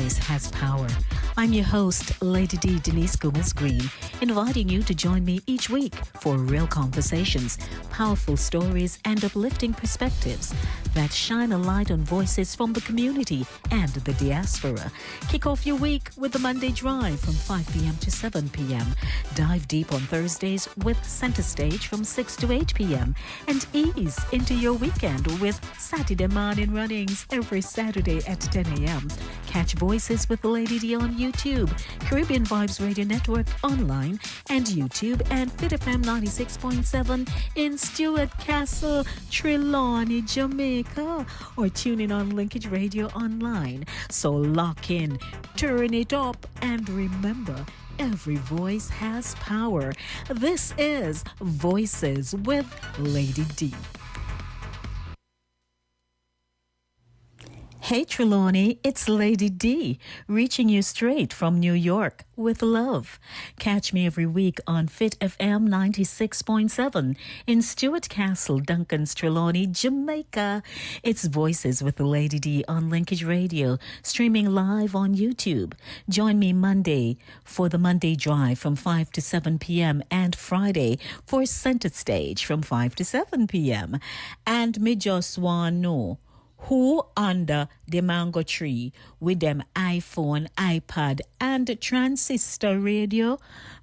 voice has power. I'm your host, Lady D Denise Gomez Green, inviting you to join me each week for real conversations, powerful stories, and uplifting perspectives that shine a light on voices from the community and the diaspora. Kick off your week with the Monday Drive from 5 p.m. to 7 p.m. Dive deep on Thursdays with Center Stage from 6 to 8 p.m. And ease into your weekend with Saturday morning runnings every Saturday at 10 a.m. Catch Voices with Lady D on YouTube, Caribbean Vibes Radio Network online, and YouTube, and Fit FM 96.7 in Stuart Castle, Trelawney, Jamaica, or tune in on Linkage Radio online. So lock in, turn it up, and remember, every voice has power. This is Voices with Lady D. Hey Trelawney, it's Lady D, reaching you straight from New York with love. Catch me every week on Fit FM 96.7 in Stuart Castle, Duncan's, Trelawney, Jamaica. It's Voices with Lady D on Linkage Radio, streaming live on YouTube. Join me Monday for the Monday Drive from 5 to 7 p.m. and Friday for Center Stage from 5 to 7 p.m. And me just want know, who under the mango tree with them iPhone, iPad, and transistor radio?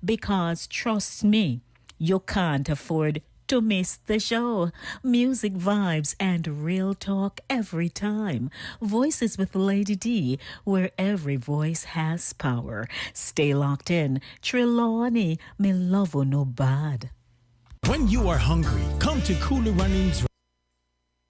Because trust me, you can't afford to miss the show. Music, vibes, and real talk every time. Voices with Lady D, where every voice has power. Stay locked in. Trelawney, me love you no bad. When you are hungry, come to Cooler Runnings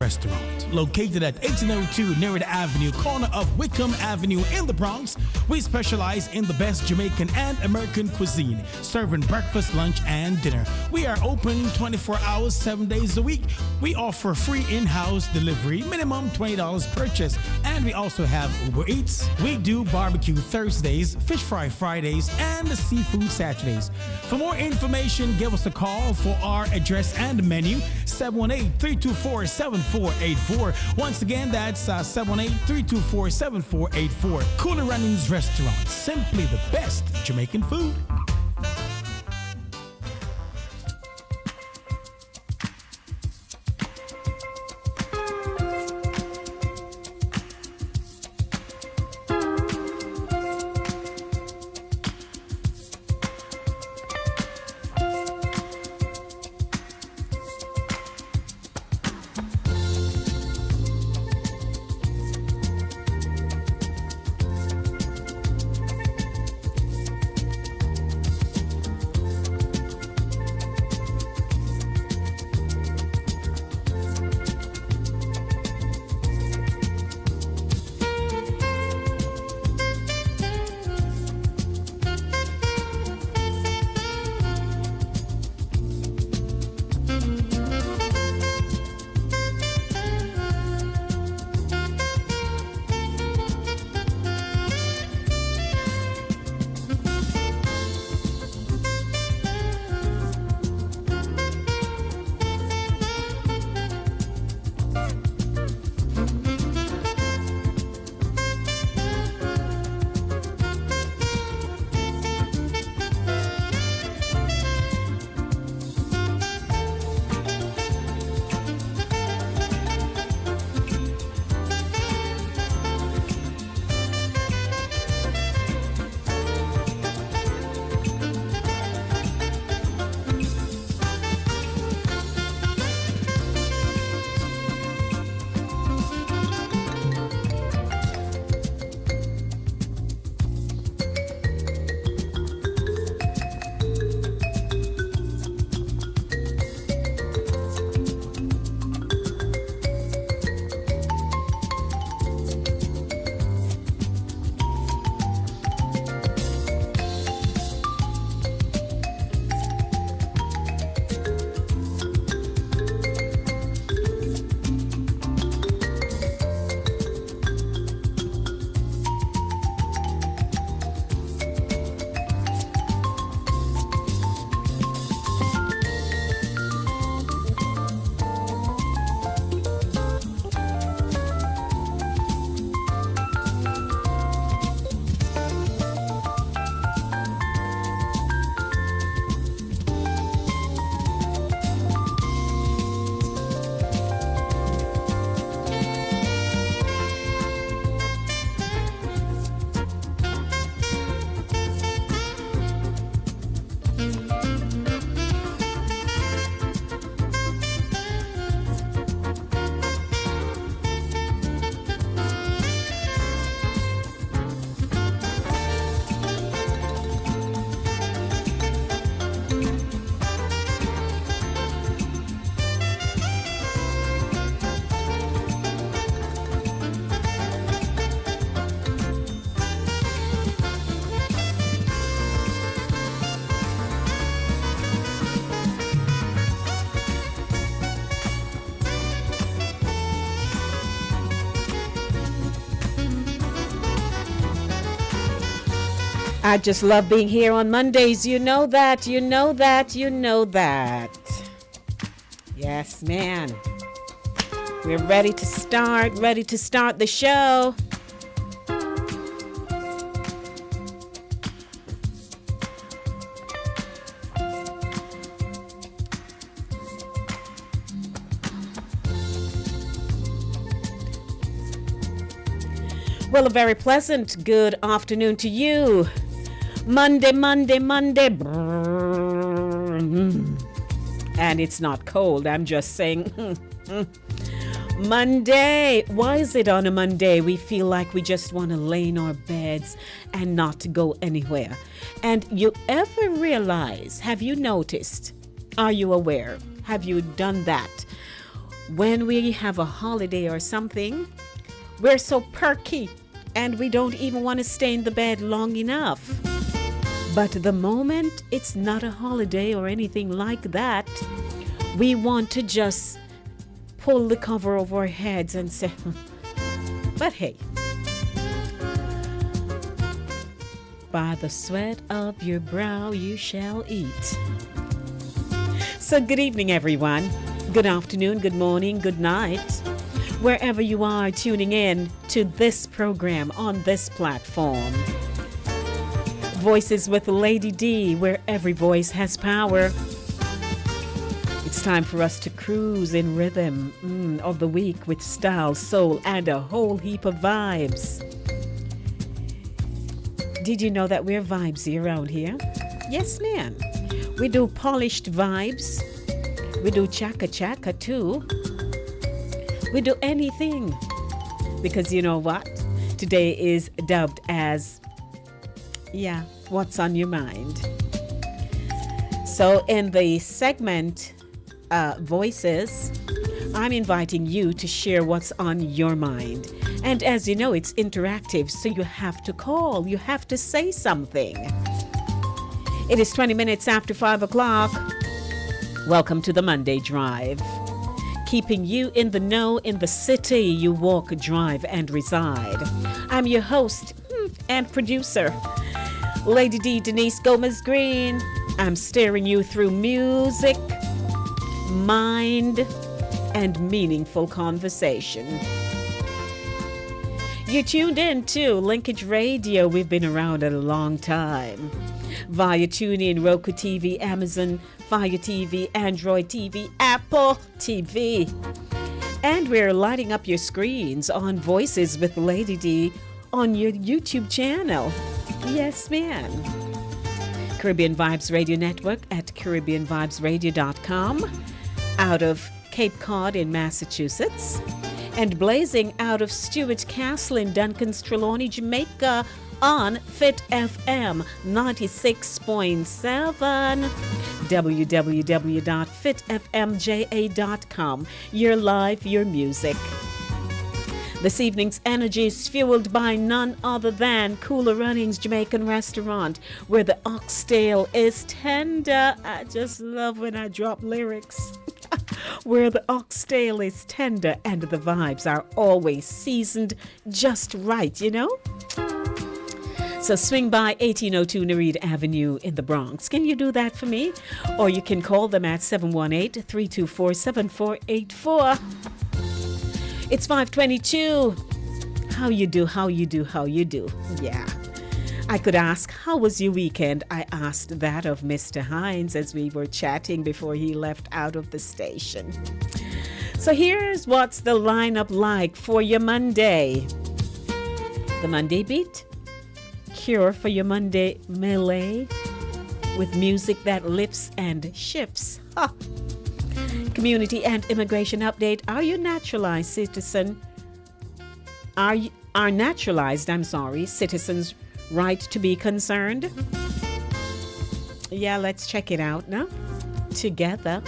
Restaurant, located at 1802 Nereida Avenue, corner of Wickham Avenue in the Bronx. We specialize in the best Jamaican and American cuisine, serving breakfast, lunch, and dinner. We are open 24 hours, 7 days a week. We offer free in-house delivery, minimum $20 purchase, and we also have Uber Eats. We do barbecue Thursdays, fish fry Fridays, and seafood Saturdays. For more information, give us a call for our address and menu, 718-324-7484. Once again, that's 718-324-7484. Cooler Runnings Restaurant, simply the best Jamaican food. I just love being here on Mondays. You know that, you know that, you know that. Yes, man. We're ready to start the show. Well, a very pleasant good afternoon to you. Monday. And it's not cold. I'm just saying Monday. Why is it on a Monday we feel like we just want to lay in our beds and not go anywhere? And you ever realize, have you noticed, are you aware, have you done that? When we have a holiday or something, we're so perky and we don't even want to stay in the bed long enough. But the moment it's not a holiday or anything like that, we want to just pull the cover over our heads and say, but hey, by the sweat of your brow you shall eat. So good evening, everyone. Good afternoon, good morning, good night. Wherever you are tuning in to this program on this platform. Voices with Lady D, where every voice has power. It's time for us to cruise in rhythm of the week with style, soul, and a whole heap of vibes. Did you know that we're vibesy around here? Yes, ma'am. We do polished vibes. We do chaka too. We do anything. Because you know what? Today is dubbed as what's on your mind. So in the segment Voices, I'm inviting you to share what's on your mind. And as you know, it's interactive, so you have to call. You have to say something. It is 20 minutes after 5 o'clock. Welcome to the Monday Drive. Keeping you in the know in the city you walk, drive, and reside. I'm your host and producer, Lady D Denise Gomez Green. I'm steering you through music, mind, and meaningful conversation. You tuned in to Linkage Radio. We've been around a long time. Via TuneIn, Roku TV, Amazon Fire TV, Android TV, Apple TV. And we're lighting up your screens on Voices with Lady D on your YouTube channel. Yes, ma'am. Caribbean Vibes Radio Network at CaribbeanVibesRadio.com out of Cape Cod in Massachusetts. And blazing out of Stuart Castle in Duncan's Trelawney, Jamaica on Fit FM 96.7. www.fitfmja.com. Your life, your music. This evening's energy is fueled by none other than Cooler Runnings Jamaican Restaurant, where the oxtail is tender. I just love when I drop lyrics. Where the oxtail is tender and the vibes are always seasoned just right, you know? So swing by 1802 Nereid Avenue in the Bronx. Can you do that for me? Or you can call them at 718-324-7484. It's 5:22. How you do? Yeah. I could ask, how was your weekend? I asked that of Mr. Hines as we were chatting before he left out of the station. So here's what's the lineup like for your Monday. The Monday Beat. Cure for your Monday melee with music that lifts and shifts. Community and immigration update. Are you naturalized citizen? Are naturalized citizens right to be concerned? Yeah, let's check it out now together.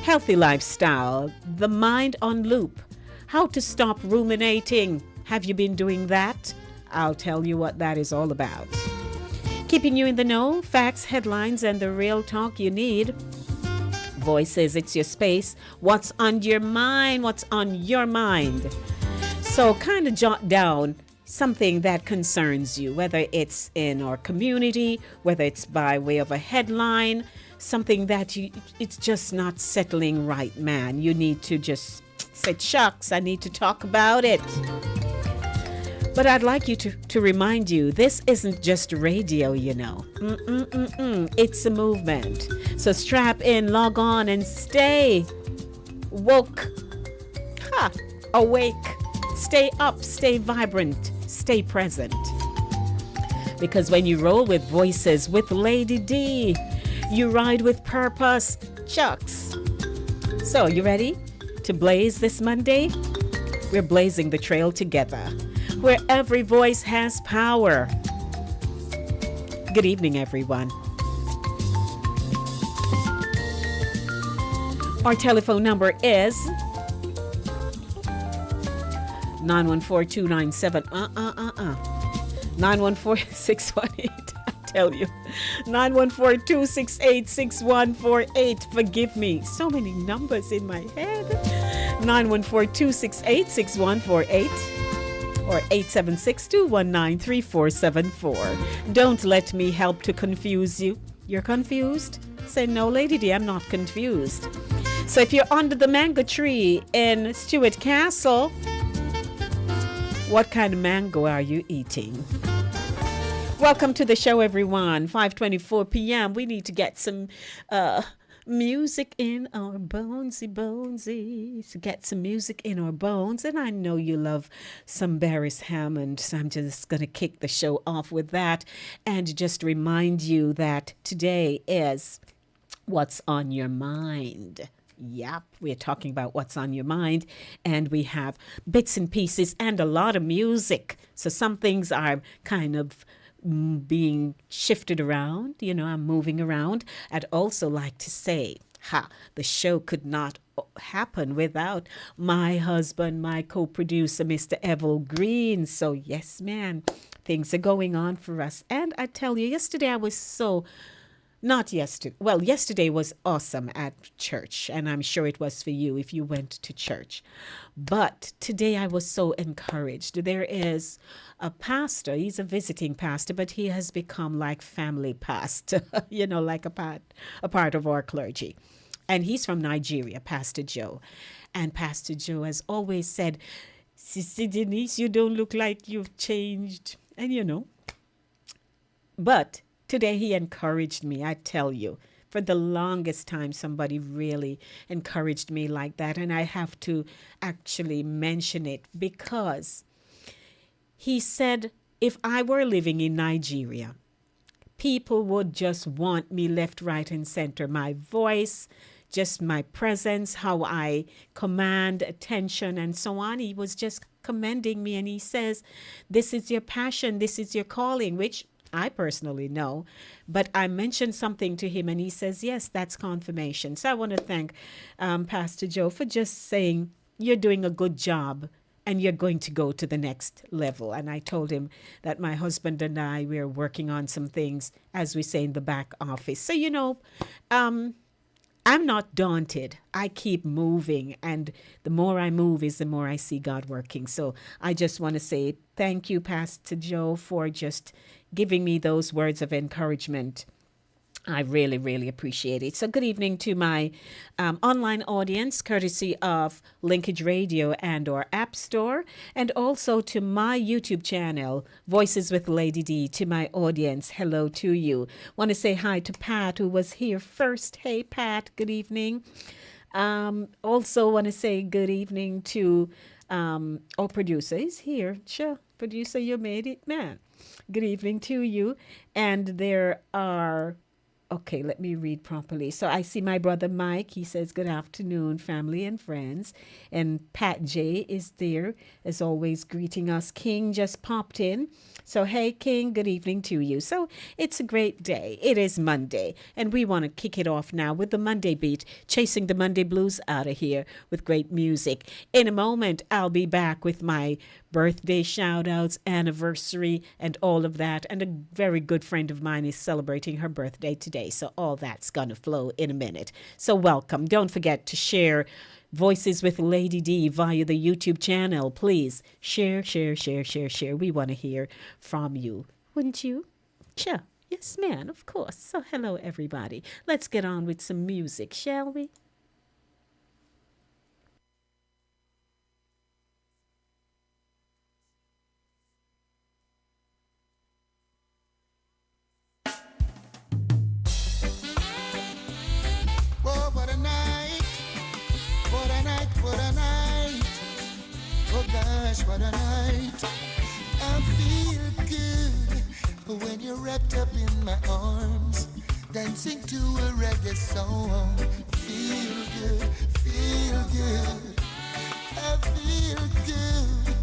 Healthy lifestyle. The mind on loop. How to stop ruminating. Have you been doing that? I'll tell you what that is all about. Keeping you in the know, facts, headlines, and the real talk you need. Voices, it's your space. What's on your mind? What's on your mind? So kind of jot down something that concerns you, whether it's in our community, whether it's by way of a headline, something that it's just not settling right, man. You need to just say, shucks, I need to talk about it. But I'd like you to remind you, this isn't just radio, you know. It's a movement. So strap in, log on, and stay woke, awake. Stay up, stay vibrant, stay present. Because when you roll with voices with Lady D, you ride with purpose, Chucks. So, you ready to blaze this Monday? We're blazing the trail together, where every voice has power. Good evening, everyone. Our telephone number is 914-297 914-618. I tell you, 914-268-6148. Forgive me, so many numbers in my head. 914-268-6148 or 876-219-3474. Don't let me help to confuse you. You're confused? Say, no, Lady D, I'm not confused. So if you're under the mango tree in Stewart Castle, what kind of mango are you eating? Welcome to the show, everyone. 5:24 p.m. We need to get some music in our bonesies. Get some music in our bones. And I know you love some Barris Hammond, so I'm just going to kick the show off with that and just remind you that today is What's on Your Mind. Yep, we're talking about what's on your mind, and we have bits and pieces and a lot of music. So some things are kind of being shifted around, you know, I'm moving around. I'd also like to say, the show could not happen without my husband, my co-producer, Mr. Evil Green. So yes, man, things are going on for us. And I tell you, yesterday I was yesterday was awesome at church, and I'm sure it was for you if you went to church. But today I was so encouraged. There is a pastor, he's a visiting pastor, but he has become like family pastor, you know, like a part of our clergy. And he's from Nigeria, Pastor Joe. And Pastor Joe has always said, Sister Denise, you don't look like you've changed. And you know, but today he encouraged me, I tell you. For the longest time, somebody really encouraged me like that. And I have to actually mention it because he said, if I were living in Nigeria, people would just want me left, right, and center. My voice, just my presence, how I command attention and so on. He was just commending me. And he says, this is your passion. This is your calling, which I personally know, but I mentioned something to him and he says, yes, that's confirmation. So I want to thank Pastor Joe for just saying, you're doing a good job and you're going to go to the next level. And I told him that my husband and I, we're working on some things, as we say, in the back office. So, you know, I'm not daunted. I keep moving, and the more I move is the more I see God working. So I just want to say thank you, Pastor Joe, for just giving me those words of encouragement. I really, really appreciate it. So good evening to my online audience, courtesy of Linkage Radio and or App Store, and also to my YouTube channel, Voices with Lady D. To my audience, hello to you. Want to say hi to Pat, who was here first. Hey, Pat, good evening. Also want to say good evening to our producer. He's here. Sure, producer, you made it, man. Good evening to you. And there are... Okay, let me read properly. So I see my brother Mike. He says, good afternoon, family and friends. And Pat J is there, as always, greeting us. King just popped in. So, hey, King, good evening to you. So it's a great day. It is Monday. And we want to kick it off now with the Monday beat, chasing the Monday blues out of here with great music. In a moment, I'll be back with my birthday shout outs, anniversary, and all of that. And a very good friend of mine is celebrating her birthday today. So all that's going to flow in a minute. So welcome. Don't forget to share Voices with Lady D via the YouTube channel. Please share, share, share, share, share. We want to hear from you. Wouldn't you? Sure. Yes, man, of course. So hello, everybody. Let's get on with some music, shall we? Oh, what a night, what a night, what a night. Oh gosh, what a night. I feel good when you're wrapped up in my arms, dancing to a reggae song. Feel good, feel good. I feel good,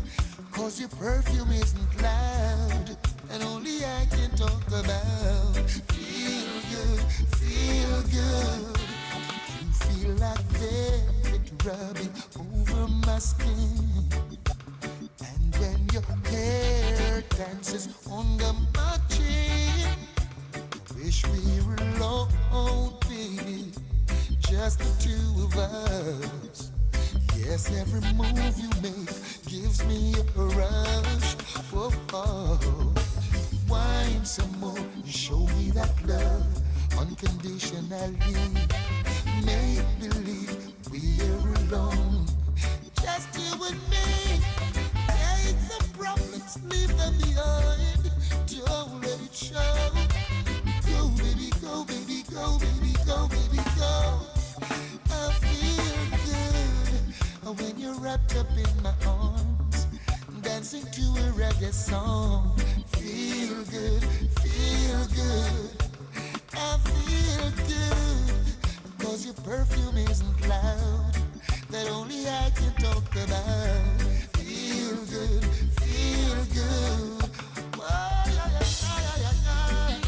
cause your perfume isn't loud, and only I can talk about. Feel good, feel good. Feel like velvet rubbing over my skin, and when your hair dances under my chin, wish we were alone, baby, just the two of us. Yes, every move you make gives me a rush. Whoa, oh. Wine some more, show me that love unconditionally. Make believe we're alone, just you and me. Take the problems, leave them behind. Don't let it show. Go, baby, go, baby, go, baby, go, baby, go. I feel good when you're wrapped up in my arms, dancing to a reggae song. Feel good, feel good. I feel good, cause your perfume isn't loud, that only I can talk about. Feel good, feel good. Oh, yeah, yeah, yeah, yeah, yeah.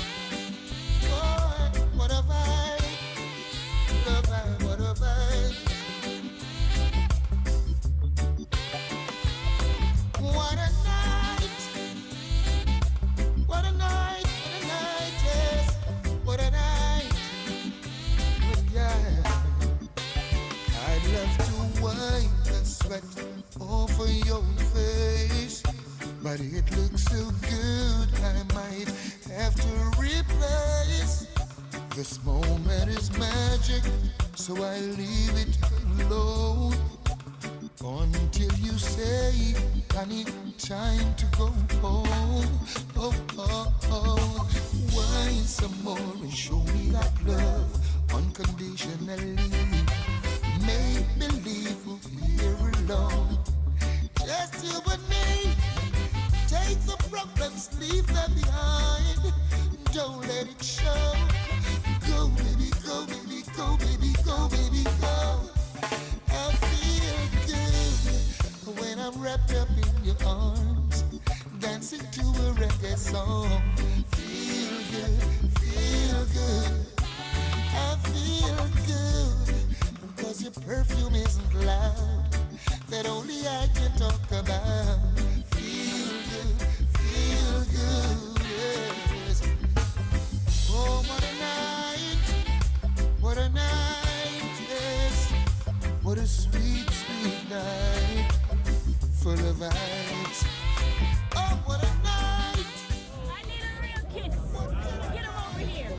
Oh, what a vibe, what a vibe, what a vibe. What a night, what a night, what a night, yes, what a night. Yeah, I'd love to wipe the sweat over your face, but it looks so good I might have to replace. This moment is magic, so I leave it alone until you say I need time to go home. Oh, oh, oh. Wine some more and show me that love unconditionally. Make believe we're alone, just you and me. Take the problems, leave them behind. Don't let it show. Go, baby, go, baby, go, baby, go, baby, go. I feel good when I'm wrapped up in your arms, dancing to a reggae song. Feel good, feel good. I feel good, cause your perfume isn't loud, that only I can talk about. Feel good, yes. Oh, what a night, yes. What a sweet, sweet night, full of vibes. Oh, what a night. I need a real kiss. Get her over here.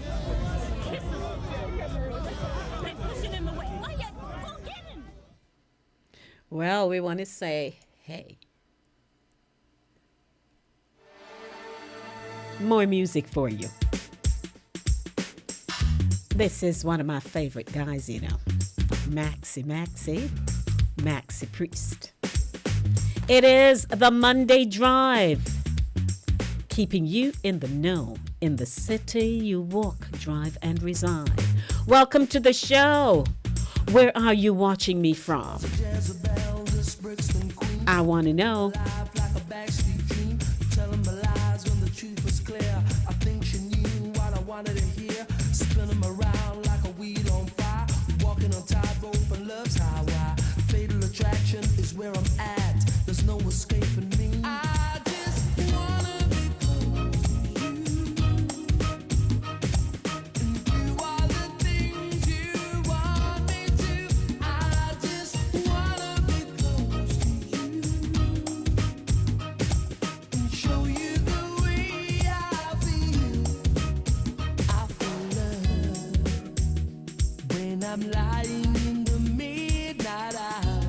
Kiss her. Quit pushing him away. Why you? Go get him. Well, we want to say, hey. More music for you. This is one of my favorite guys, you know. Maxi Priest. It is the Monday Drive, keeping you in the know, in the city you walk, drive, and reside. Welcome to the show. Where are you watching me from? I want to know. Where I'm at, there's no escaping me. I'm lying in the midnight hour,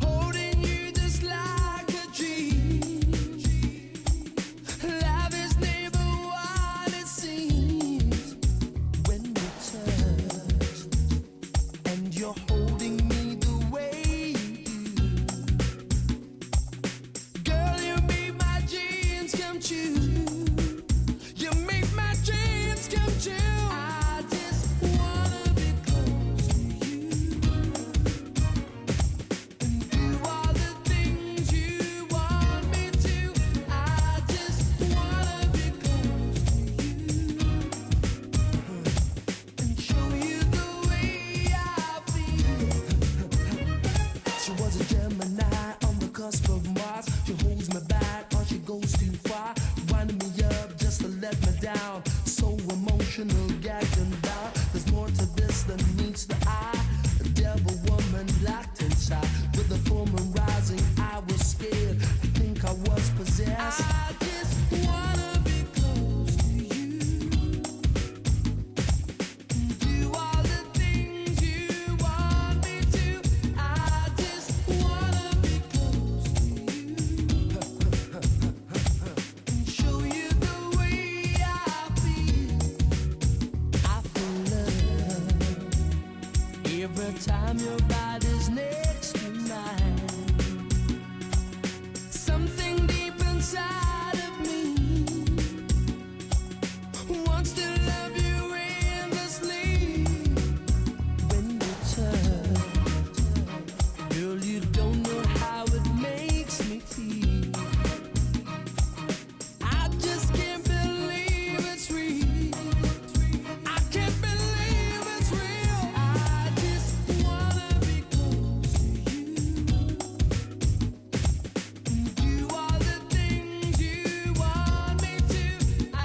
holding you just like a dream. Love is never what it seems when we touch, and you're holding me the way you do. Girl, you make my dreams come true. You make my dreams come true. I just wanna be close to you and do all the things you want me to. I just wanna be close to you and show you the way I feel. She was a Gemini on the cusp of Mars. She holds me back or she goes too far, winding me up just to let me down. So emotional, gagged and down. There's more to this than meets the eye. A devil woman locked inside. With the full moon rising, I was scared. I think I was possessed. I just wanna be close to you and do all the things you want me to. I just wanna be close to you and show you the way I feel. I feel love every time your body's next to mine. Something deep inside of me wants to love you endlessly. When you touch, girl, you don't know how it makes me feel. I just can't believe it's real. I can't believe it's real. I just wanna be close to you and do all the things you want me to. I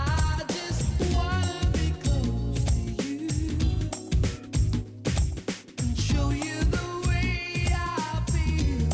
just wanna be close to you and show you the way I feel.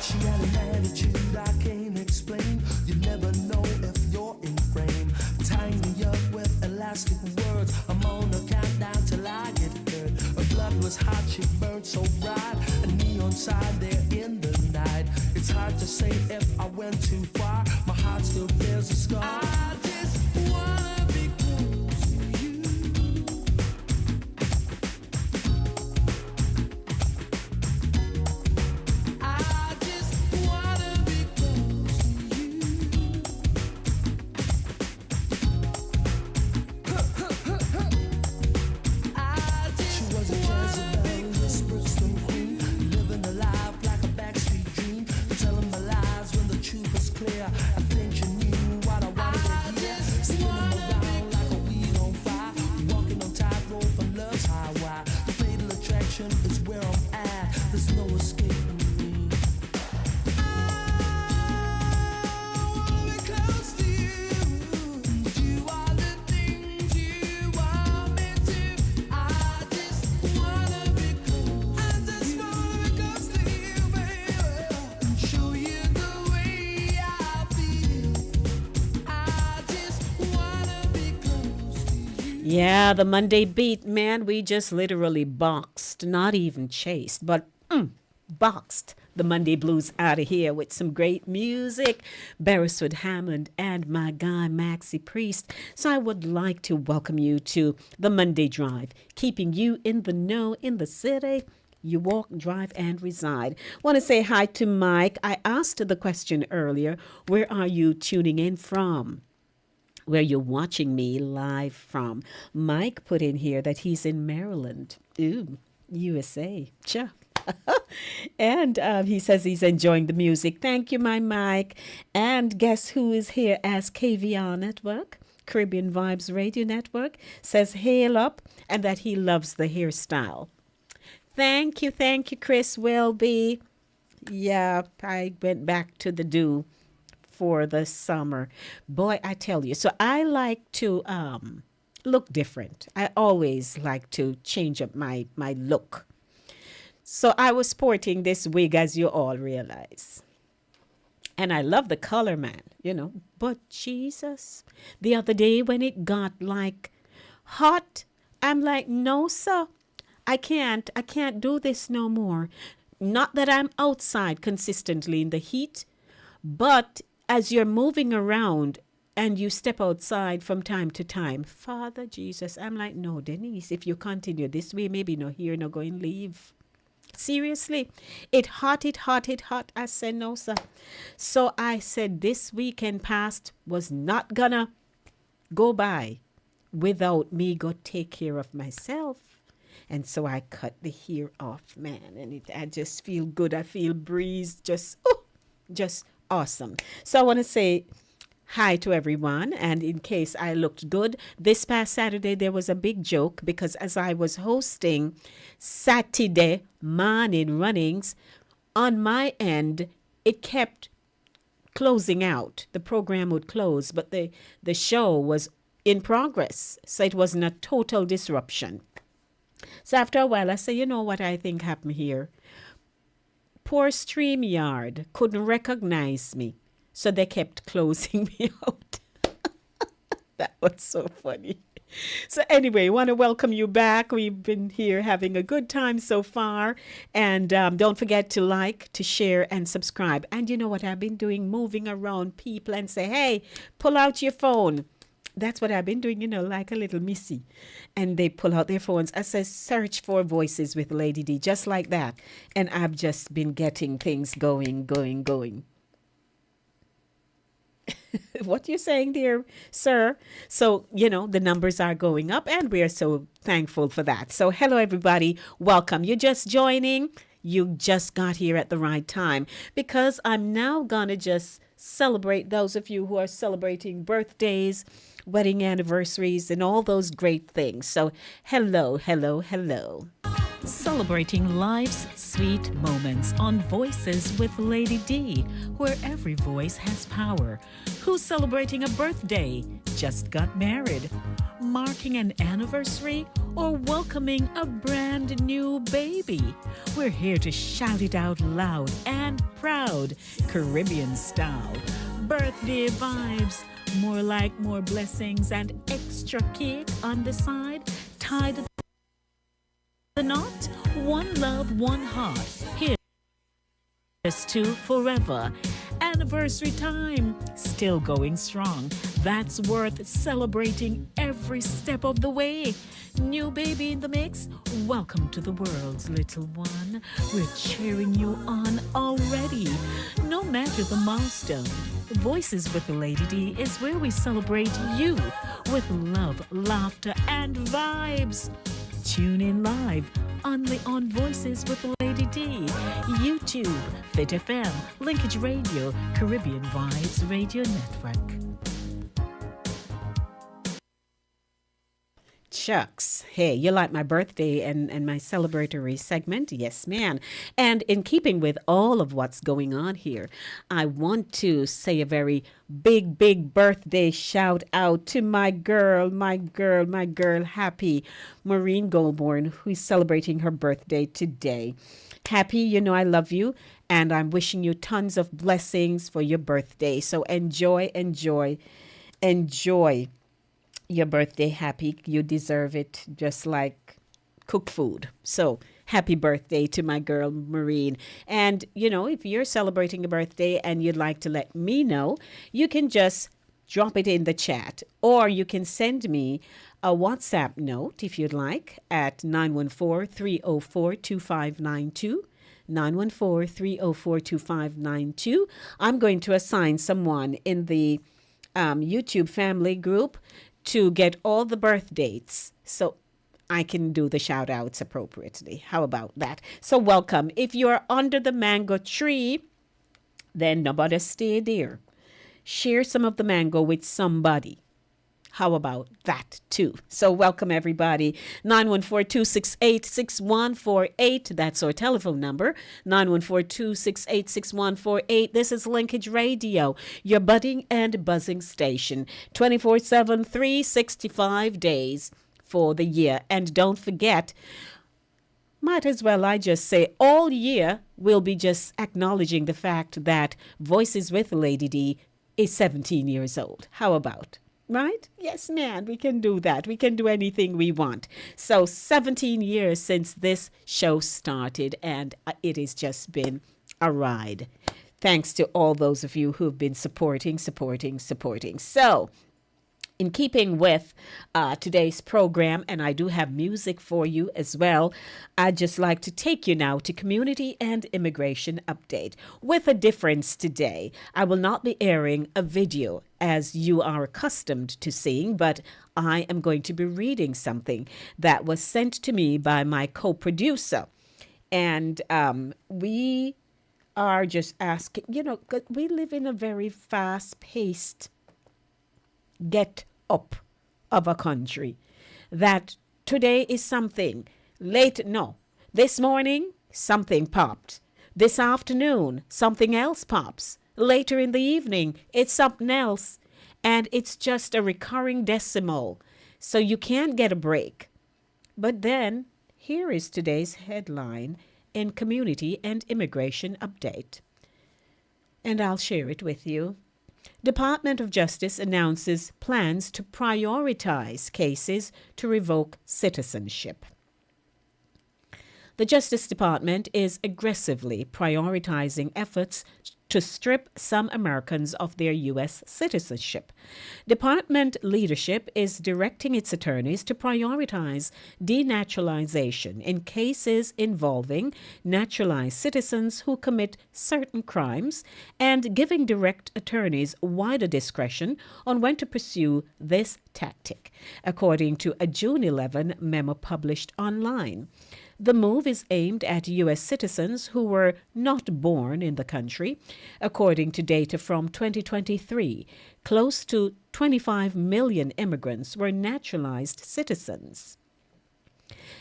She had an attitude I can't explain. You never know if you're in frame. Tying me up with elastic words. I'm on a countdown till I get hurt. Her blood was hot, she burned so bright. A neon sign there in the night. It's hard to say if I went too far. My heart still bears a scar. I just wanna be close to you. I just wanna be close to you. She was a Jezebel, Brixton queen, living a life like a backstreet dream, telling my lies when the truth was clear. I think she knew what I wanted to hear. Spinning around like a wheel on fire, walking on tightrope on love's highway. Fatal attraction is where I'm at. There's no escaping me. I wanna be close to you and do all the things you want me to. I just wanna be close. I just wanna be close to you, baby, and show you the way I feel. I just wanna be close to you. Yeah, the Monday beat, man, we just literally boxed, not even chased, but boxed the Monday blues out of here with some great music, Beresford Hammond and my guy Maxie Priest. So I would like to welcome you to the Monday Drive, keeping you in the know in the city. You walk, drive, and reside. Want to say hi to Mike. I asked the question earlier, where are you tuning in from? Where you're watching me live from. Mike put in here that he's in Maryland. Ooh, USA. Sure. And he says he's enjoying the music. Thank you, my Mike. And guess who is here as KVR Network? Caribbean Vibes Radio Network says hail up and that he loves the hairstyle. Thank you, Chris Welby. Yeah, I went back to the do for the summer. Boy, I tell you. So I like to look different. I always like to change up my look. So I was sporting this wig, as you all realize. And I love the color, man, But Jesus, the other day when it got like hot, I'm like, no, sir, I can't do this no more. Not that I'm outside consistently in the heat, but as you're moving around and you step outside from time to time, Father Jesus, I'm like, no, Denise, if you continue this way, maybe no here, no going leave. Seriously, it hot. I said, no, sir. So I said this weekend past was not gonna go by without me go take care of myself. And so I cut the hair off, man. And I just feel good. I feel breeze, just awesome. So I want to say hi to everyone. And in case I looked good, this past Saturday, there was a big joke because as I was hosting Saturday morning runnings, on my end, it kept closing out. The program would close, but the show was in progress. So it wasn't a total disruption. So after a while, I said, you know what I think happened here? Poor StreamYard couldn't recognize me. So they kept closing me out. That was so funny. So anyway, I want to welcome you back. We've been here having a good time so far. And don't forget to like, to share, and subscribe. And you know what I've been doing? Moving around people and say, hey, pull out your phone. That's what I've been doing, like a little missy. And they pull out their phones. I say, search for Voices with Lady D, just like that. And I've just been getting things going. What you saying there, sir? So, the numbers are going up and we are so thankful for that. So, hello, everybody. Welcome. You're just joining. You just got here at the right time because I'm now going to just celebrate those of you who are celebrating birthdays, wedding anniversaries, and all those great things. So, hello. Celebrating life's sweet moments on Voices with Lady D, where every voice has power. Who's celebrating a birthday? Just got married? Marking an anniversary? Or welcoming a brand new baby? We're here to shout it out loud and proud, Caribbean style. Birthday vibes, more like more blessings and extra cake on the side, tied to the knot, one love, one heart. Here's to forever. Anniversary time, still going strong. That's worth celebrating every step of the way. New baby in the mix, welcome to the world, little one. We're cheering you on already, no matter the milestone. Voices with the Lady D is where we celebrate you with love, laughter, and vibes. Tune in live only on Voices with the Lady D, YouTube, Fit FM, Linkage Radio, Caribbean Vibes Radio Network. Shucks. Hey, you like my birthday and my celebratory segment? Yes, man. And in keeping with all of what's going on here, I want to say a very big birthday shout out to my girl, Happy Maureen Goldborn, who's celebrating her birthday today. Happy, I love you, and I'm wishing you tons of blessings for your birthday. So enjoy your birthday, Happy. You deserve it, just like cooked food. So happy birthday to my girl, Maureen. And, if you're celebrating a birthday and you'd like to let me know, you can just drop it in the chat, or you can send me a WhatsApp note if you'd like at 914-304-2592. 914-304-2592. I'm going to assign someone in the YouTube family group to get all the birth dates so I can do the shout outs appropriately. How about that? So welcome. If you're under the mango tree, then nobody stay there. Share some of the mango with somebody. How about that too? So welcome everybody. 914-268-6148. That's our telephone number. 914-268-6148. This is Linkage Radio, your budding and buzzing station. 24/7, 365 days for the year. And don't forget, might as well I just say all year we'll be just acknowledging the fact that Voices with Lady D is 17 years old. How about? Right? Yes, man, we can do that. We can do anything we want. So 17 years since this show started, and it has just been a ride. Thanks to all those of you who've been supporting. So, in keeping with today's program, and I do have music for you as well, I'd just like to take you now to Community and Immigration Update. With a difference today, I will not be airing a video as you are accustomed to seeing, but I am going to be reading something that was sent to me by my co-producer. And we are just asking, we live in a very fast-paced get up of a country, that today is something, this morning something popped, this afternoon something else pops, later in the evening it's something else, and it's just a recurring decimal, so you can't get a break. But then here is today's headline in Community and Immigration Update, and I'll share it with you. Department of Justice announces plans to prioritize cases to revoke citizenship. The Justice Department is aggressively prioritizing efforts to strip some Americans of their U.S. citizenship. Department leadership is directing its attorneys to prioritize denaturalization in cases involving naturalized citizens who commit certain crimes, and giving direct attorneys wider discretion on when to pursue this tactic, according to a June 11 memo published online. The move is aimed at U.S. citizens who were not born in the country. According to data from 2023, close to 25 million immigrants were naturalized citizens.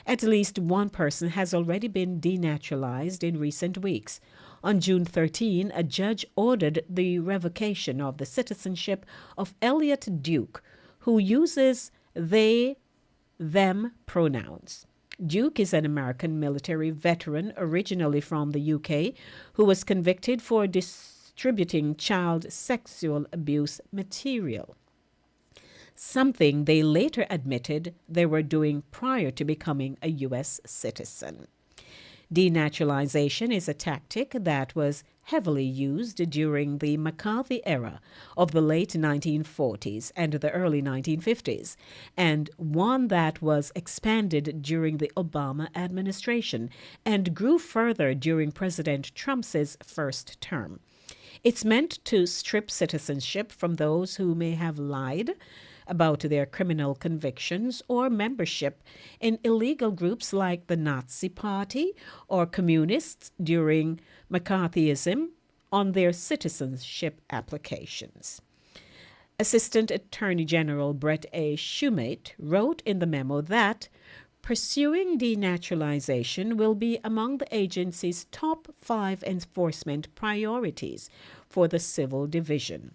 At least one person has already been denaturalized in recent weeks. On June 13, a judge ordered the revocation of the citizenship of Elliot Duke, who uses they, them pronouns. Duke is an American military veteran originally from the UK who was convicted for distributing child sexual abuse material, something they later admitted they were doing prior to becoming a U.S. citizen. Denaturalization is a tactic that was heavily used during the McCarthy era of the late 1940s and the early 1950s, and one that was expanded during the Obama administration and grew further during President Trump's first term. It's meant to strip citizenship from those who may have lied about their criminal convictions or membership in illegal groups like the Nazi Party or communists during McCarthyism on their citizenship applications. Assistant Attorney General Brett A. Shumate wrote in the memo that pursuing denaturalization will be among the agency's top 5 enforcement priorities for the Civil Division.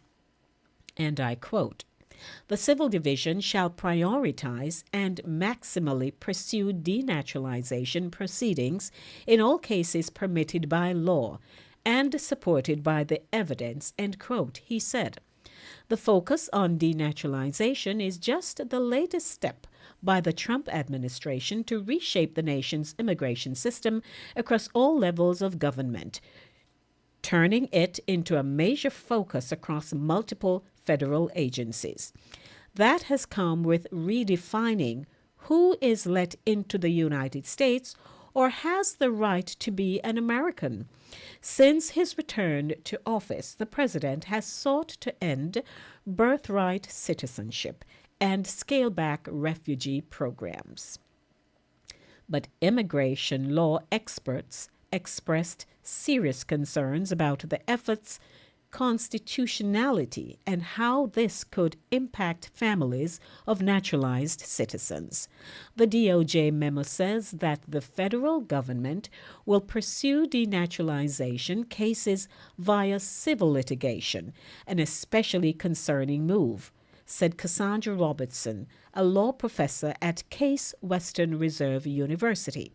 And I quote, "The Civil Division shall prioritize and maximally pursue denaturalization proceedings in all cases permitted by law and supported by the evidence," end quote, he said. The focus on denaturalization is just the latest step by the Trump administration to reshape the nation's immigration system across all levels of government, turning it into a major focus across multiple federal agencies. That has come with redefining who is let into the United States or has the right to be an American. Since his return to office, the president has sought to end birthright citizenship and scale back refugee programs. But immigration law experts expressed serious concerns about the efforts constitutionality and how this could impact families of naturalized citizens. The DOJ memo says that the federal government will pursue denaturalization cases via civil litigation, an especially concerning move, said Cassandra Robertson, a law professor at Case Western Reserve University.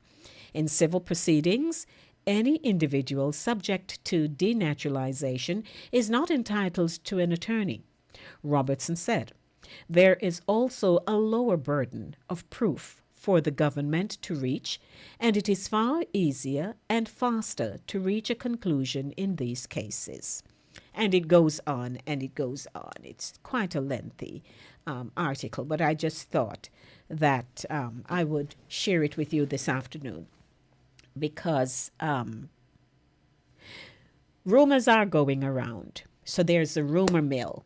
In civil proceedings, any individual subject to denaturalization is not entitled to an attorney. Robertson said, there is also a lower burden of proof for the government to reach, and it is far easier and faster to reach a conclusion in these cases. And it goes on and it goes on. It's quite a lengthy article, but I just thought that I would share it with you this afternoon because rumors are going around. So there's a rumor mill.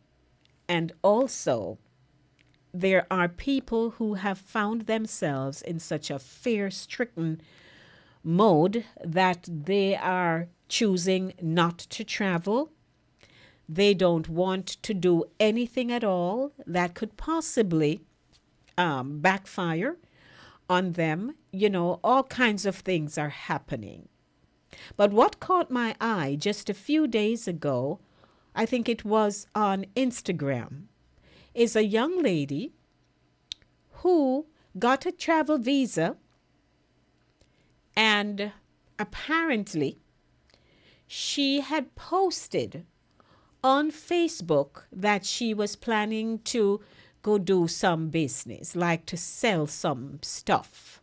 And also, there are people who have found themselves in such a fear-stricken mode that they are choosing not to travel. They don't want to do anything at all that could possibly backfire on them. You know, all kinds of things are happening. But what caught my eye just a few days ago, I think it was on Instagram, is a young lady who got a travel visa, and apparently she had posted on Facebook that she was planning to go do some business, like to sell some stuff.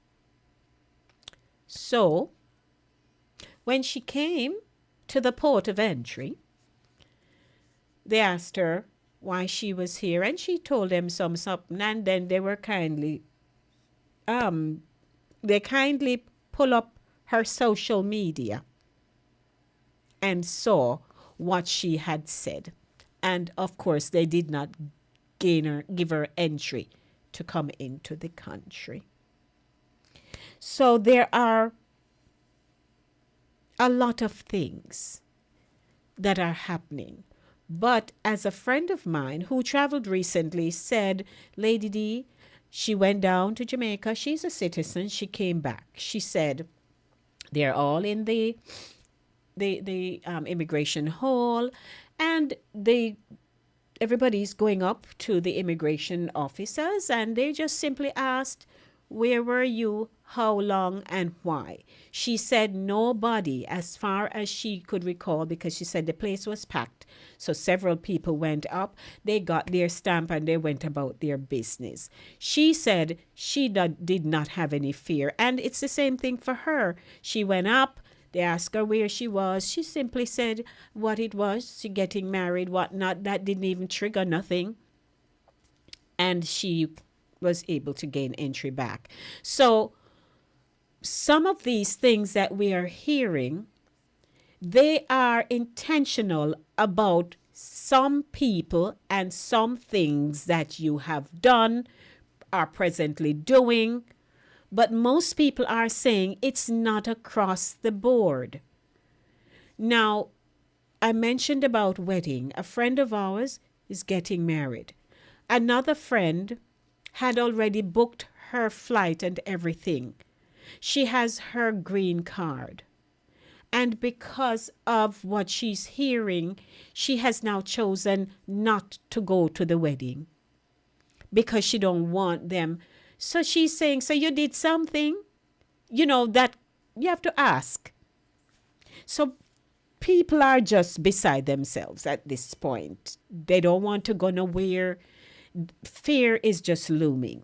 So when she came to the port of entry, they asked her why she was here, and she told them something, and then they were kindly pull up her social media and saw what she had said. And of course, they did not give her entry to come into the country. So there are a lot of things that are happening. But as a friend of mine who traveled recently said, Lady D, she went down to Jamaica. She's a citizen. She came back. She said they're all in the immigration hall, and everybody's going up to the immigration officers, and they just simply asked, where were you, how long, and why? She said nobody, as far as she could recall, because she said the place was packed. So several people went up, they got their stamp, and they went about their business. She said she did not have any fear, and it's the same thing for her. She went up, they asked her where she was. She simply said what it was, she getting married, whatnot. That didn't even trigger nothing. And she was able to gain entry back. So some of these things that we are hearing, they are intentional about some people and some things that you have done, are presently doing. But most people are saying it's not across the board. Now, I mentioned about wedding. A friend of ours is getting married. Another friend had already booked her flight and everything. She has her green card. And because of what she's hearing, she has now chosen not to go to the wedding because she don't want them. So she's saying, so you did something, that you have to ask. So people are just beside themselves at this point. They don't want to go nowhere. Fear is just looming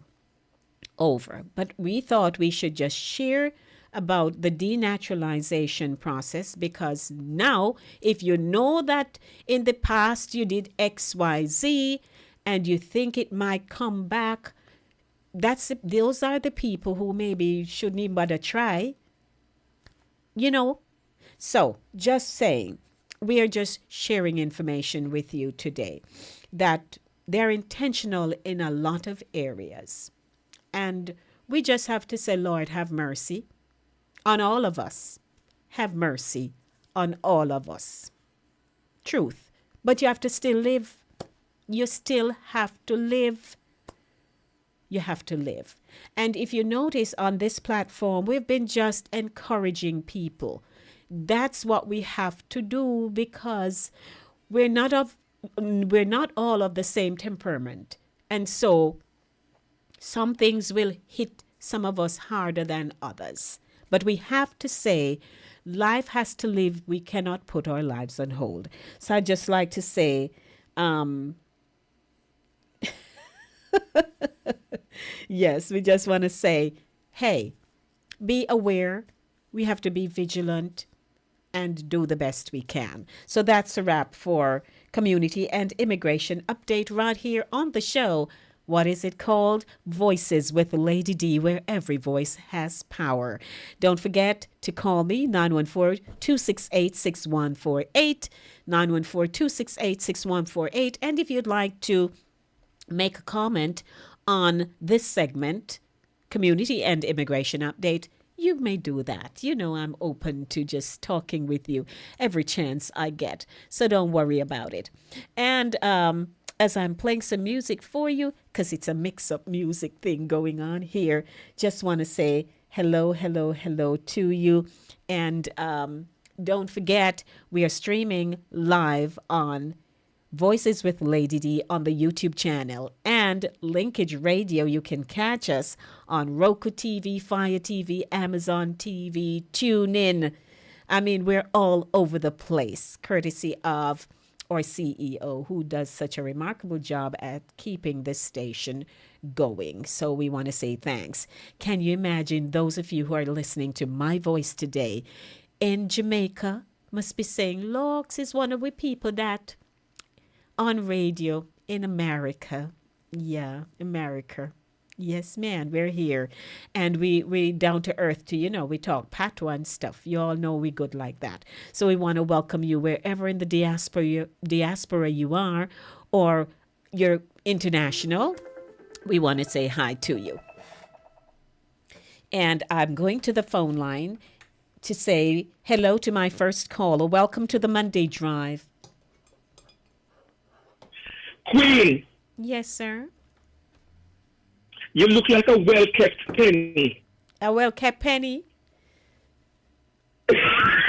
over. But we thought we should just share about the denaturalization process, because now, if you know that in the past you did X, Y, Z, and you think it might come back, those are the people who maybe shouldn't even bother try. So just saying, we are just sharing information with you today that they're intentional in a lot of areas. And we just have to say, Lord, have mercy on all of us. Have mercy on all of us. Truth. But you have to still live. You still have to live. You have to live. And if you notice on this platform, we've been just encouraging people. That's what we have to do, because we're not all of the same temperament. And so some things will hit some of us harder than others. But we have to say, life has to live. We cannot put our lives on hold. So I'd just like to say, yes, we just want to say, hey, be aware. We have to be vigilant and do the best we can. So that's a wrap for Community and Immigration Update right here on the show. What is it called? Voices with Lady D, where every voice has power. Don't forget to call me, 914-268-6148, 914-268-6148. And if you'd like to make a comment on this segment, Community and Immigration Update, you may do that. You know, I'm open to just talking with you every chance I get. So don't worry about it. And as I'm playing some music for you, because it's a mix-up music thing going on here, just want to say hello, hello, hello to you. And don't forget, we are streaming live on Voices with Lady D on the YouTube channel, and Linkage Radio. You can catch us on Roku TV, Fire TV, Amazon TV, TuneIn. I mean, we're all over the place, courtesy of our CEO, who does such a remarkable job at keeping this station going. So we want to say thanks. Can you imagine those of you who are listening to my voice today in Jamaica must be saying, Lux is one of the people that on radio in America. Yeah, America. Yes, man, we're here. And we down to earth too, you know, we talk patois and stuff. You all know we good like that. So we want to welcome you wherever in the diaspora you are, or you're international. We want to say hi to you. And I'm going to the phone line to say hello to my first caller. Welcome to the Monday Drive. Queen, Yes, sir. you look like a well-kept penny. A well-kept penny.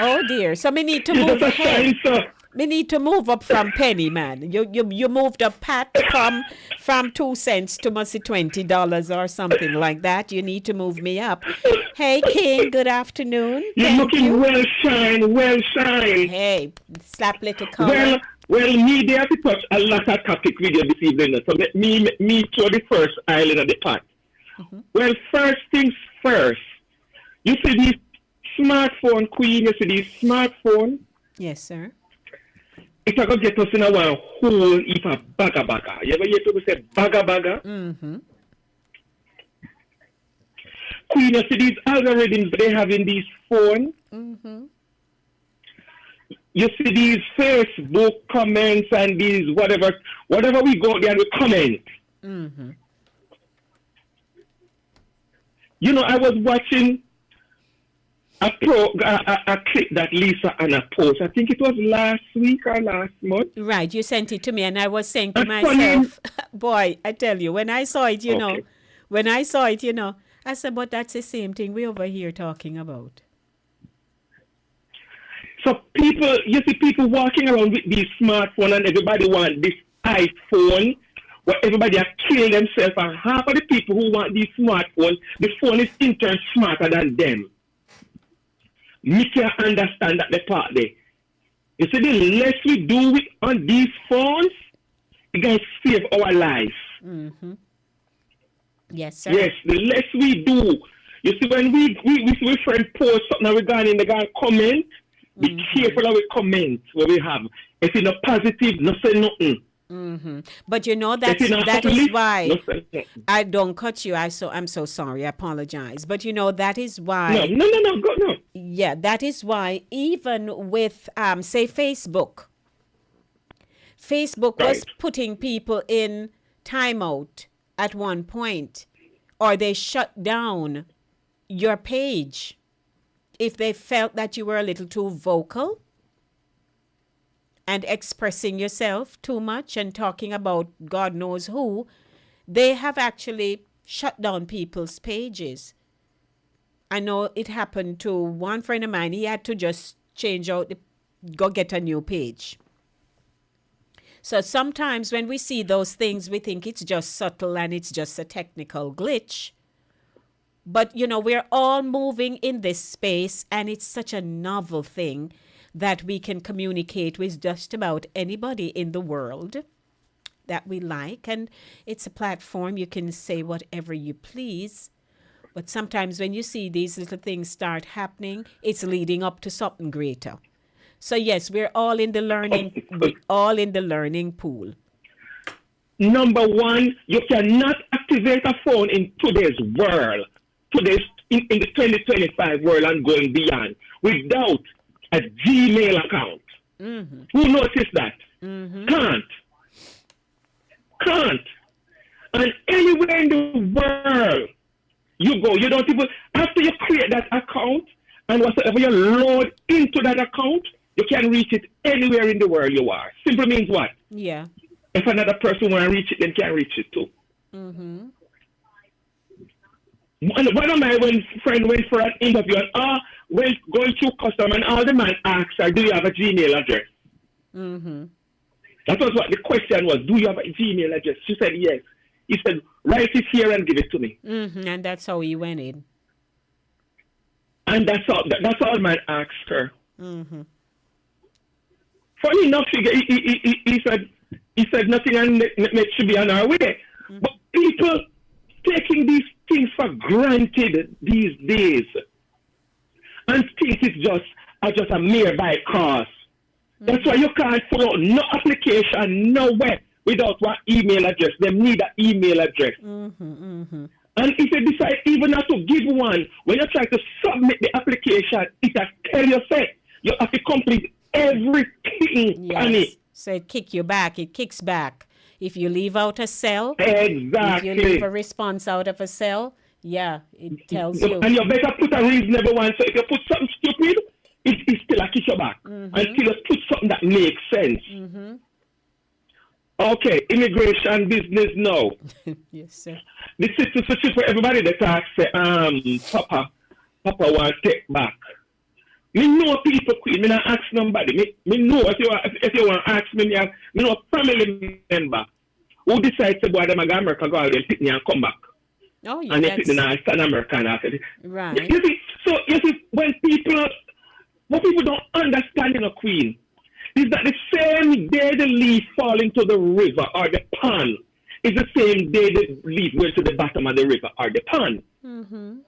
Oh dear. So we need to You move just a ahead. shine, sir. We need to move up from penny, man. You moved up pat from 2 cents to must be $20 or something like that. You need to move me up. Hey King, good afternoon. You're Thank looking you. well shine, well shine. Hey, slap little color. Well, me there to touch a lot of topic with you this evening. So let me to the first island of the pot. Mm-hmm. Well, first things first. You see this smartphone, Queen, you see this smartphone. Yes, sir. It's going to get us in a one hole if a baga. You ever hear people say baga? Mm-hmm. Queen, you see these algorithms they have in these phones. Mm-hmm. You see these Facebook comments and these whatever we go there and we comment. Mm-hmm. You know, I was watching a clip that Lisa Anna posted. I think it was last week or last month. Right, you sent it to me, and I was saying to That's funny. myself, boy, I tell you, when I saw it, you know, I said, but that's the same thing we over here talking about. So people, you see people walking around with these smartphones and everybody want this iPhone, where everybody are killing themselves, and half of the people who want these smartphones, the phone is in turn smarter than them. Me can understand that the part there. You see, the less we do it on these phones, it can save our life. Mm-hmm. Yes, sir. Yes, the less we do. You see, when we see a friend post something regarding the guy comment, be careful how we comment what we have. If it's not positive, not say nothing. Mm-hmm. But you know that is why I don't cut you. I'm so sorry. I apologize. But you know that is why. No. Go no. Yeah, that is why even with say Facebook was putting people in timeout at one point, or they shut down your page if they felt that you were a little too vocal. and expressing yourself too much and talking about God knows who, they have actually shut down people's pages. I know it happened to one friend of mine. He had to just change out, go get a new page. So sometimes when we see those things, we think it's just subtle and it's just a technical glitch. But, you know, we're all moving in this space, and it's such a novel thing that we can communicate with just about anybody in the world that we like. And it's a platform you can say whatever you please. But sometimes when you see these little things start happening, it's leading up to something greater. So yes, we're all in the learning pool. Number one, you cannot activate a phone in today's world, in the 2025 world and going beyond, without a Gmail account. Mm-hmm. Who noticed that? Mm-hmm. Can't. And anywhere in the world you go, you don't even, after you create that account and whatever you load into that account, you can reach it anywhere in the world you are. Simple means what? Yeah. If another person want to reach it, they can reach it too. Mm-hmm. One of my friend went for an interview and went going through custom, and all the man asked her, do you have a Gmail address? Mm-hmm. That was what the question was. Do you have a Gmail address? She said yes. He said, write it here and give it to me. Mm-hmm. And that's how he went in. And that's all man asked her. Mm-hmm. Funny enough, he said nothing and it should be on our way. Mm-hmm. But people taking these things for granted these days and think it's just a mere bypass. Mm-hmm. That's why you can't follow no application nowhere without one email address. They need an email address. Mm-hmm, mm-hmm. And if you decide even not to give one, when you try to submit the application, it has tell you say you have to complete everything. Yes. On it. So it kicks back. If you leave out a cell, exactly. If you leave a response out of a cell, yeah, it tells you. And you better put a reasonable one. So if you put something stupid, it still a kick you back. Mm-hmm. Until you put something that makes sense. Mm-hmm. Okay, immigration business now. Yes, sir. The citizenship for everybody that talks say, Papa wants to take back. Me know people quit. Me not ask nobody. Me know if you want to ask me know family member who decides to go to America, go out and pick me and come back. Oh, yeah. And they pick me and stand America after this. Right. You see, when what people don't understand in a queen is that the same day the leaf fall into the river or the pond is the same day the leaf went to the bottom of the river or the pond. Mm-hmm.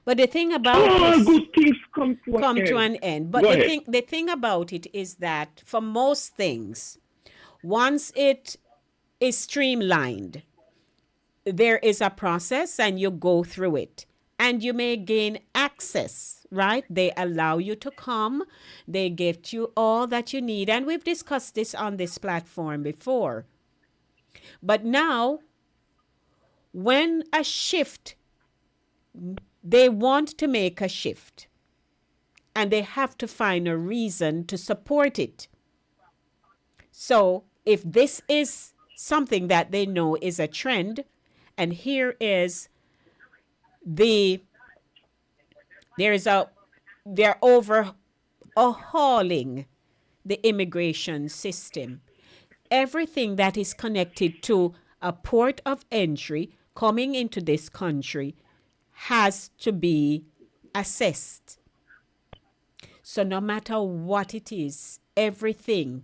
But the thing about all good things come to an end. But the thing about it is that for most things, once it is streamlined, there is a process and you go through it. And you may gain access, right? They allow you to come. They give you all that you need. And we've discussed this on this platform before. But now, when a shift, they want to make a shift. And they have to find a reason to support it. So if this is something that they know is a trend, and here is they're overhauling the immigration system. Everything that is connected to a port of entry coming into this country has to be assessed. So no matter what it is, everything,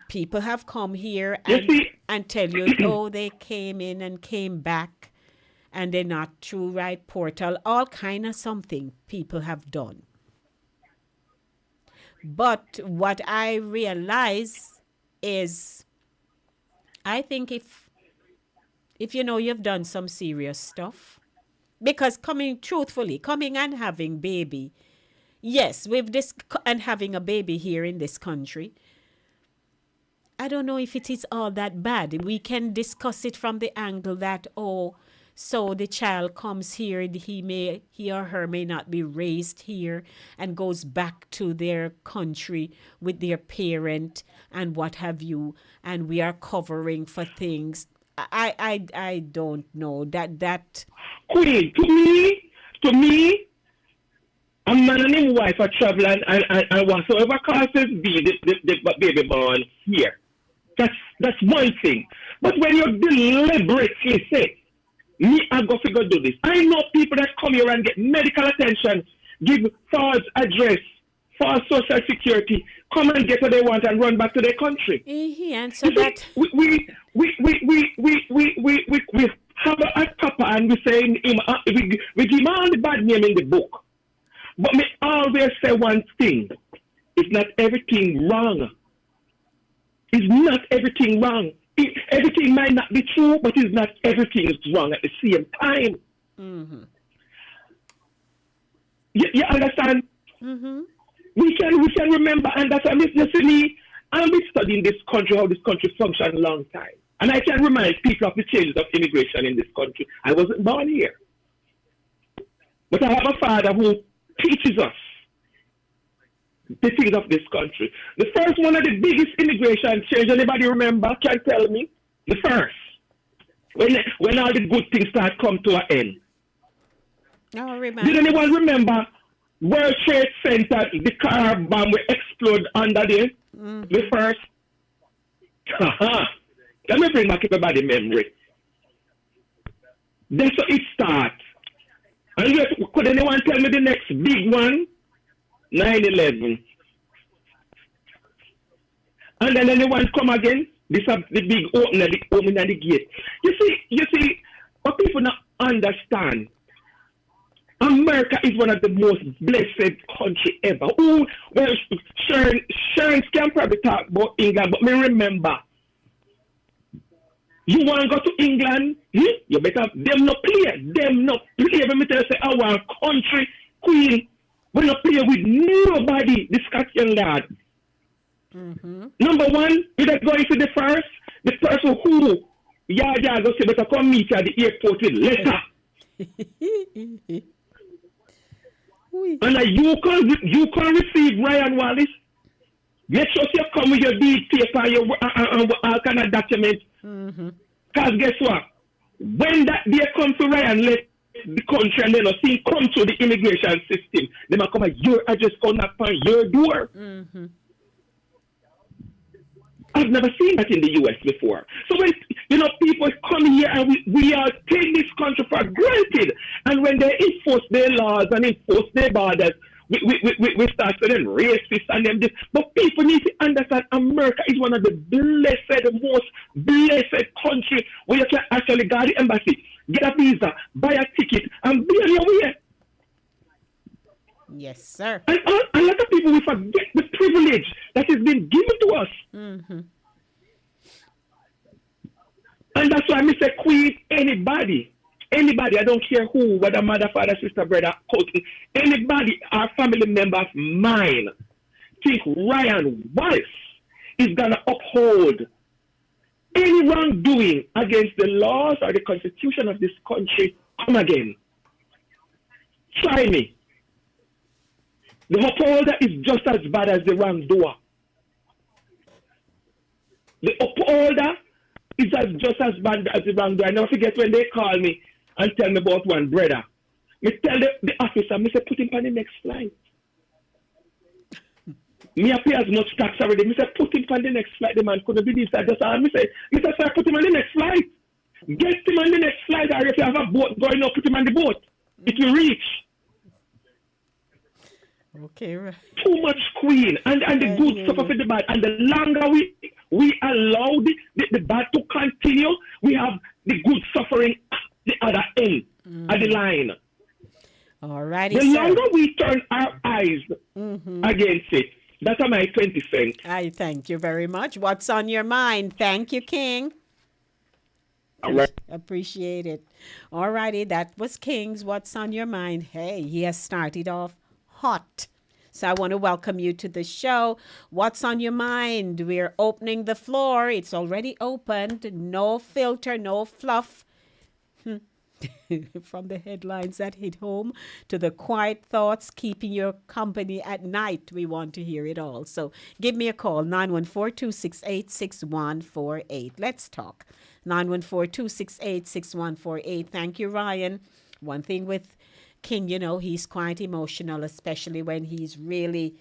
people have come here and tell you, oh, they came in and came back. And they're not through right portal, all kind of something people have done. But what I realize is, I think if you know you've done some serious stuff, because coming and having baby, yes, and having a baby here in this country, I don't know if it is all that bad. We can discuss it from the angle that, So the child comes here, he or her may not be raised here and goes back to their country with their parent and what have you, and we are covering for things. I don't know that. Queen, to me, a man and his wife are traveling and whatsoever causes be the baby born here. That's one thing. But when you deliberately say, me, I go figure do this. I know people that come here and get medical attention, give false address, false social security, come and get what they want and run back to their country. And so that We have a papa and we say we give him all the bad name in the book. But me always say one thing. It's not everything wrong. It's not everything wrong. Everything might not be true, but it's not everything is wrong at the same time. Mm-hmm. You understand? Mm-hmm. We can remember, and that's listen me. I've been studying this country, how this country functions a long time. And I can remind people of the changes of immigration in this country. I wasn't born here. But I have a father who teaches us the things of this country. The first one of the biggest immigration change, anybody remember, can tell me? The first. When all the good things start come to an end. Oh, remember. Did anyone remember World Trade Center, the car bomb will explode under there? Mm-hmm. The first? Let me bring back everybody memory. That's how it starts. And could anyone tell me the next big one? 9/11. And then anyone come again? This is the big opening of the gate. You see, what people not understand. America is one of the most blessed country ever. Well, Sharon can probably talk about England, but me remember, you want to go to England? You better them not play. Them not play. Let me tell you, say our country queen will not play with nobody. The Scotland lad. Mm-hmm. Number one, you that going to the first, the person who go say better come meet you at the airport with letter. And you can receive Ryan Wallace. Make sure you come with your deed paper and all kind of documents. Because guess what? When that day comes to Ryan, let the country and then see come to the immigration system. They might come at your address, come knock on your door. Mm-hmm. I've never seen that in the U.S. before. So when people come here and we are take this country for granted, and when they enforce their laws and enforce their borders, we start to them racist and them this. But people need to understand America is one of the most blessed country where you can actually go to the embassy, get a visa, buy a ticket, and be on your way. Yes, sir. And a lot of people will forget the privilege that has been given to us. Mm-hmm. And that's why I say, Queen, anybody, I don't care who, whether mother, father, sister, brother, cousin, anybody, our family member of mine, think Ryan Wallace is going to uphold any wrongdoing against the laws or the constitution of this country. Come again. Try me. The upholder is just as bad as the wrongdoer. The upholder is just as bad as the wrongdoer. I never forget when they call me and tell me about one brother. Me tell the officer, me say, put him on the next flight. Me pay as much tax already. Me say, put him on the next flight. The man couldn't believe that. Just me say, sir, put him on the next flight. Get him on the next flight. Or if you have a boat going up, put him on the boat. It will reach. Okay, right. Too much queen and the good stuff of the bad. And the longer we allow the bad to continue, we have the good suffering at the other end of the line. All righty, the sir. longer we turn our eyes against it, that's my 20 cents. I thank you very much. What's on your mind? Thank you, King. All right. Appreciate it. All righty, that was King's What's on Your Mind. Hey, he has started off hot. So I want to welcome you to the show. What's on your mind? We're opening the floor. It's already opened. No filter, no fluff. From the headlines that hit home to the quiet thoughts keeping your company at night, we want to hear it all. So give me a call, 914-268-6148. Let's talk. 914-268-6148. Thank you, Ryan. One thing with King, he's quite emotional, especially when he's really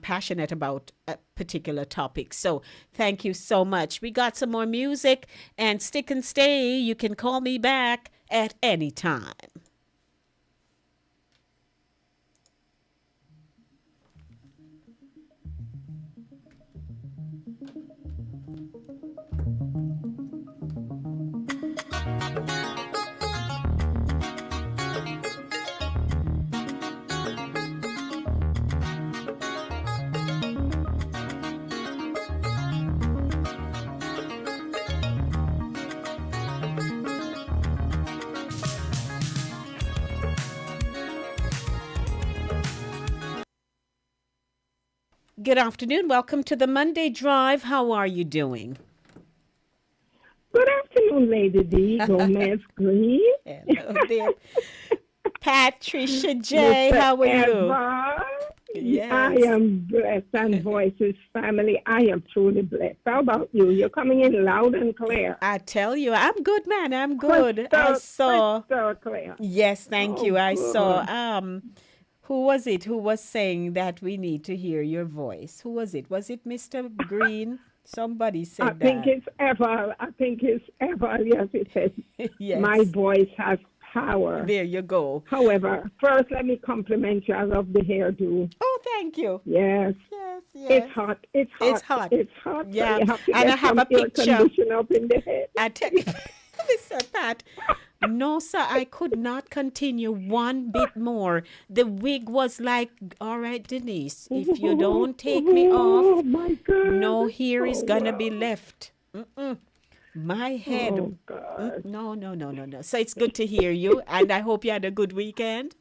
passionate about a particular topic. So thank you so much. We got some more music, and stick and stay. You can call me back at any time. Good afternoon. Welcome to the Monday Drive. How are you doing? Good afternoon, Lady D. Gomez Green. Hello, dear. Patricia J. How are you? Yes. I am blessed, and Voices family. I am truly blessed. How about you? You're coming in loud and clear. I tell you, I'm good, man. I'm good. I saw. Crystal clear. Yes, thank you. I good. saw. Who was it who was saying that we need to hear your voice? Who was it? Was it Mr. Green? Somebody said that. I think it's Eva. Yes, it says, Yes. my voice has power. There you go. However, first let me compliment you. I love the hairdo. Oh, thank you. Yes. Yes, yes. It's hot. It's hot. It's hot. It's hot. Yeah. So you have to And get I have some a air picture. condition up in the head. I tell you, Mr. Pat, no, sir, I could not continue one bit more. The wig was like, all right, Denise, if you don't take me Oh off, my God. no hair is going to wow. be left. My head. Oh God. No. So it's good to hear you, and I hope you had a good weekend.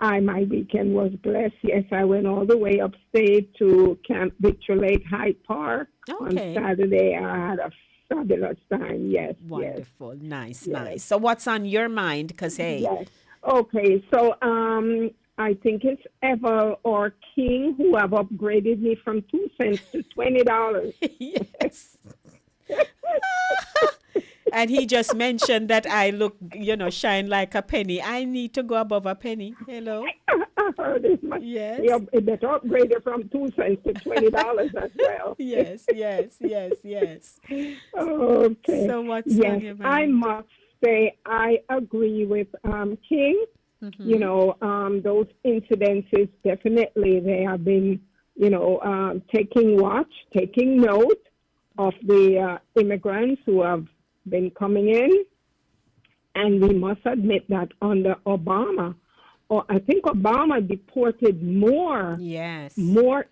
My weekend was blessed. Yes, I went all the way upstate to Camp Victor Lake Hyde Park Okay. on Saturday. I had a fabulous time. Yes. Wonderful. Nice, Yes. nice. So what's on your mind? Because, hey. Yes. Okay. So I think it's Eva or King who have upgraded me from 2 cents to $20. Yes. And he just mentioned that I look, shine like a penny. I need to go above a penny. Hello? I heard it. Yes. Yeah, it better upgrade it from 2 cents to $20 as well. Yes. Okay. So what's yes, on your mind? I must say I agree with King. Mm-hmm. Those incidences definitely they have been, taking note of the immigrants who have been coming in, and we must admit that under Obama, or I think Obama deported more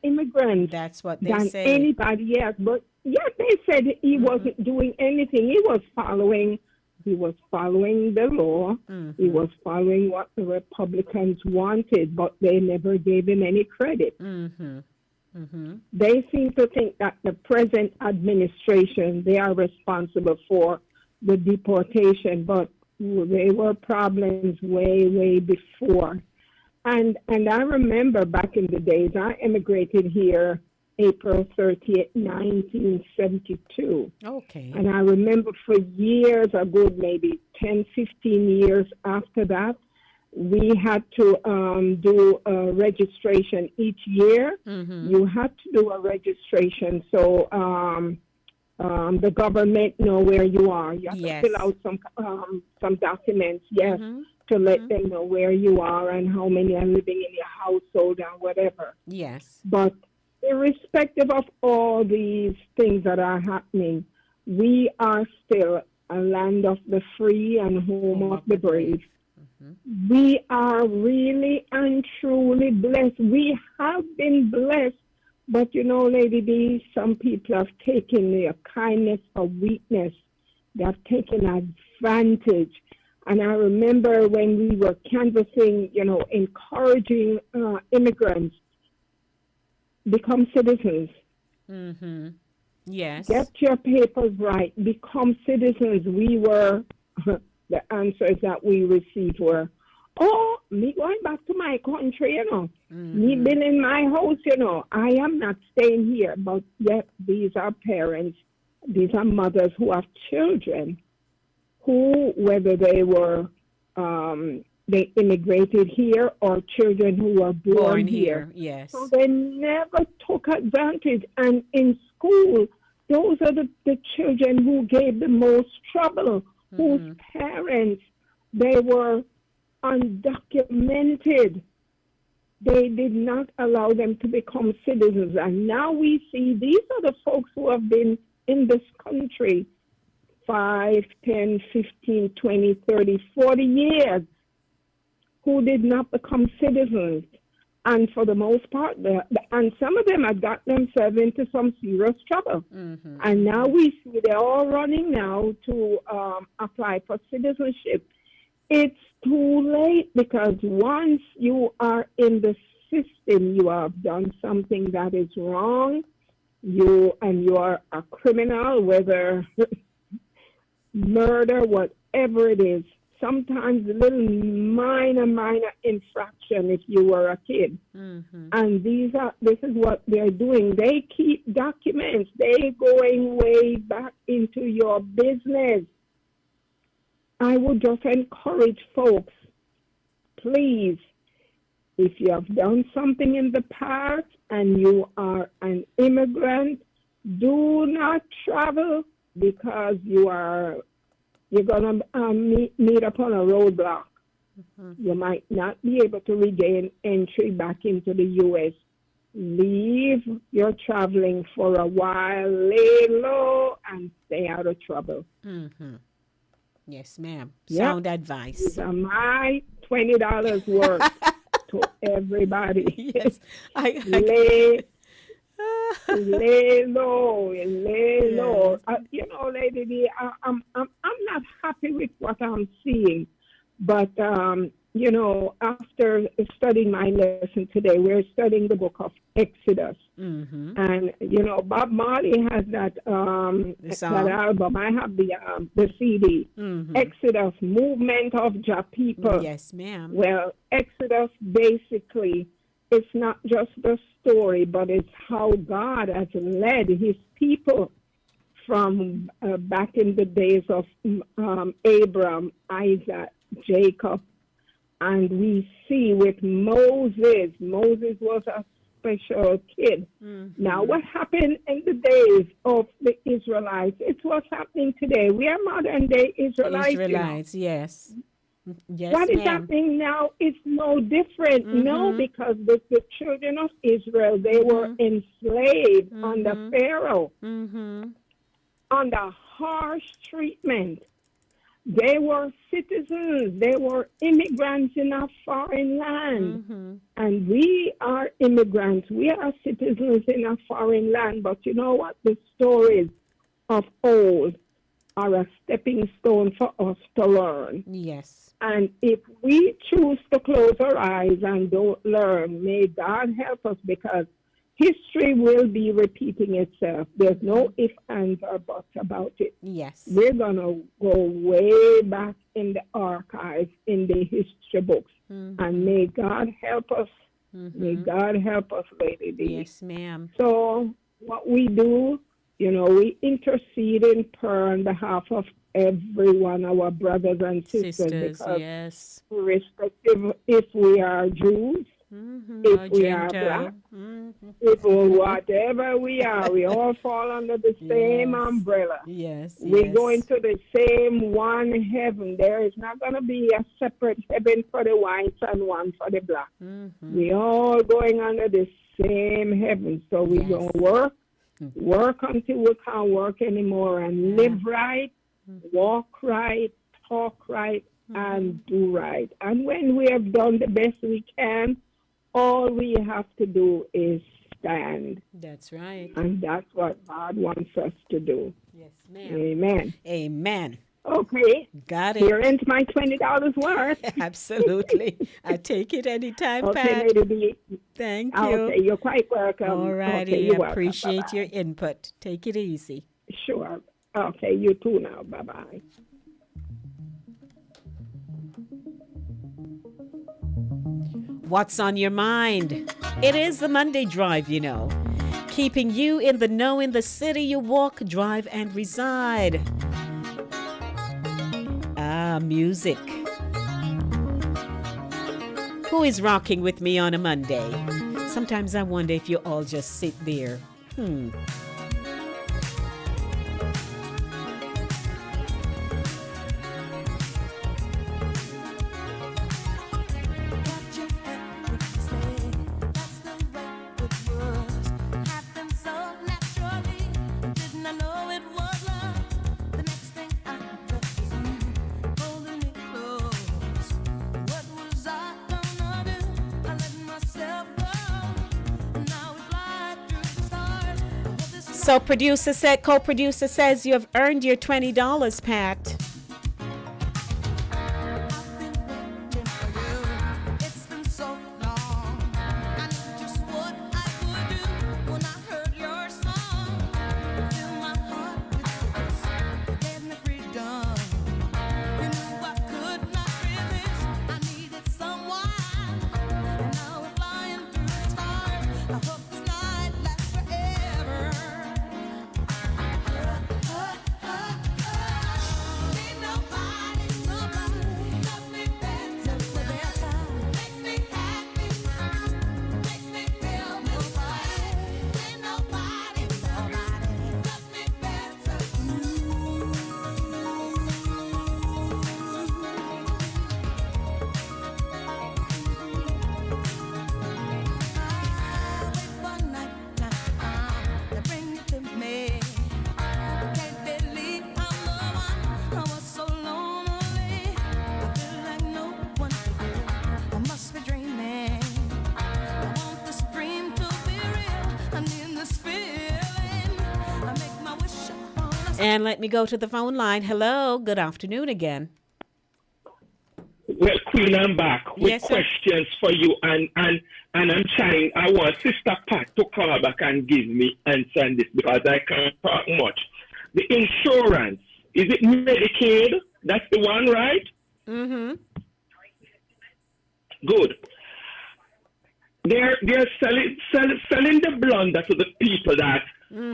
immigrants That's what they than say. anybody else. But yeah, they said he wasn't doing anything. He was following the law. He was following what the Republicans wanted, but they never gave him any credit. They seem to think that the present administration, they are responsible for the deportation, but there were problems way before. And I remember back in the days, I immigrated here April 30th, 1972. Okay. And I remember for years, a good maybe 10, 15 years after that, we had to do a registration each year. You had to do a registration so the government know where you are. You have to fill out some documents, to let them know where you are and how many are living in your household and whatever. Yes. But irrespective of all these things that are happening, we are still a land of the free and home of the brave. We are really and truly blessed. We have been blessed. But Lady D, some people have taken their kindness for weakness. They have taken advantage. And I remember when we were canvassing, encouraging immigrants, become citizens. Yes. Get your papers right. Become citizens. We were the answers that we received were, oh, me going back to my country, me building my house, I am not staying here. But yet these are parents, these are mothers who have children who, whether they were, they immigrated here or children who were born here. Yes. So they never took advantage. And in school, those are the children who gave the most trouble, whose parents, they were undocumented. They did not allow them to become citizens. And now we see these are the folks who have been in this country 5, 10, 15, 20, 30, 40 years, who did not become citizens. And for the most part, and some of them have got themselves into some serious trouble. And now we see they're all running now to apply for citizenship. It's too late, because once you are in the system, you have done something that is wrong. You are a criminal, whether murder, whatever it is. Sometimes a little minor infraction if you were a kid. And this is what they're doing. They keep documents. They're going way back into your business. I would just encourage folks, please, if you have done something in the past and you are an immigrant, do not travel, because you're going to meet upon a roadblock. You might not be able to regain entry back into the U.S. Leave your traveling for a while, lay low, and stay out of trouble. Yes, ma'am. Sound advice. These are my $20 worth to everybody. Yes, lay low. Lady D, I'm not happy with what I'm seeing, but after studying my lesson today, we're studying the book of Exodus, and Bob Marley has that album. I have the CD, Exodus, Movement of Jah People. Yes, ma'am. Well, Exodus basically, it's not just the story, but it's how God has led his people from back in the days of Abraham, Isaac, Jacob. And we see with Moses was a special kid. Now, what happened in the days of the Israelites? It's what's happening today. We are modern day Israelites. Yes. Yes, what is happening now is no different. No, because the children of Israel, they were enslaved under Pharaoh, under harsh treatment. They were citizens. They were immigrants in a foreign land. And we are immigrants. We are citizens in a foreign land. But you know what? The stories of old are a stepping stone for us to learn. Yes. And if we choose to close our eyes and don't learn, may God help us, because history will be repeating itself. There's no ifs, ands, or buts about it. Yes. We're going to go way back in the archives, in the history books. And may God help us. May God help us, Lady D. Yes, ma'am. So what we do, we intercede in prayer on behalf of everyone, our brothers and sisters, because yes. irrespective if we are Jews, if we are black, if whatever we are, we all fall under the same umbrella. Yes. We go into the same one heaven. There is not going to be a separate heaven for the whites and one for the black. We all going under the same heaven. So we going to work until we can't work anymore, and live right, walk right, talk right, and do right. And when we have done the best we can, all we have to do is stand. That's right. And that's what God wants us to do. Yes, ma'am. Amen. Amen. Okay. Got it. Here ends my $20 worth. Absolutely. I take it anytime, Okay, Pat. Lady B. Thank you. Okay, you're quite welcome. All righty. Okay, you're Appreciate welcome. your input. Take it easy. Sure. Okay, you too now. Bye-bye. What's on your mind? It is the Monday Drive, you know. Keeping you in the know in the city you walk, drive, and reside. Music. Who is rocking with me on a Monday? Sometimes I wonder if you all just sit there. So co-producer says you have earned your $20, Pat. And let me go to the phone line. Hello, good afternoon again. Well, Queen, I'm back with Yes, sir. questions for you, and I'm trying. I want Sister Pat to call back and give me answer on this because I can't talk much. The insurance, is it Medicaid? That's the one, right? Mm-hmm. Good. They're selling the blunder to the people that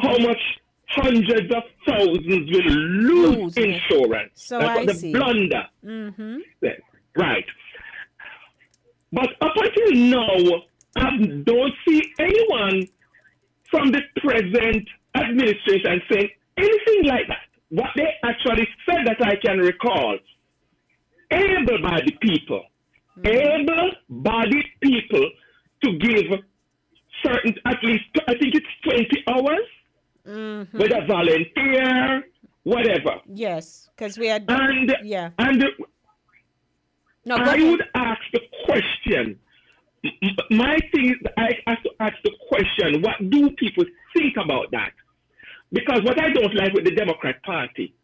how much hundreds of thousands will lose insurance. So That's I what the see. blunder Mm-hmm. says. Right. But up until now, I don't see anyone from the present administration saying anything like that. What they actually said that I can recall, able-bodied people to give certain, at least, I think it's 20 hours, whether volunteer, whatever. Yes, because we had... And, yeah. and No, go I ahead. would ask the question, my thing is I have to ask the question, what do people think about that? Because what I don't like with the Democrat Party,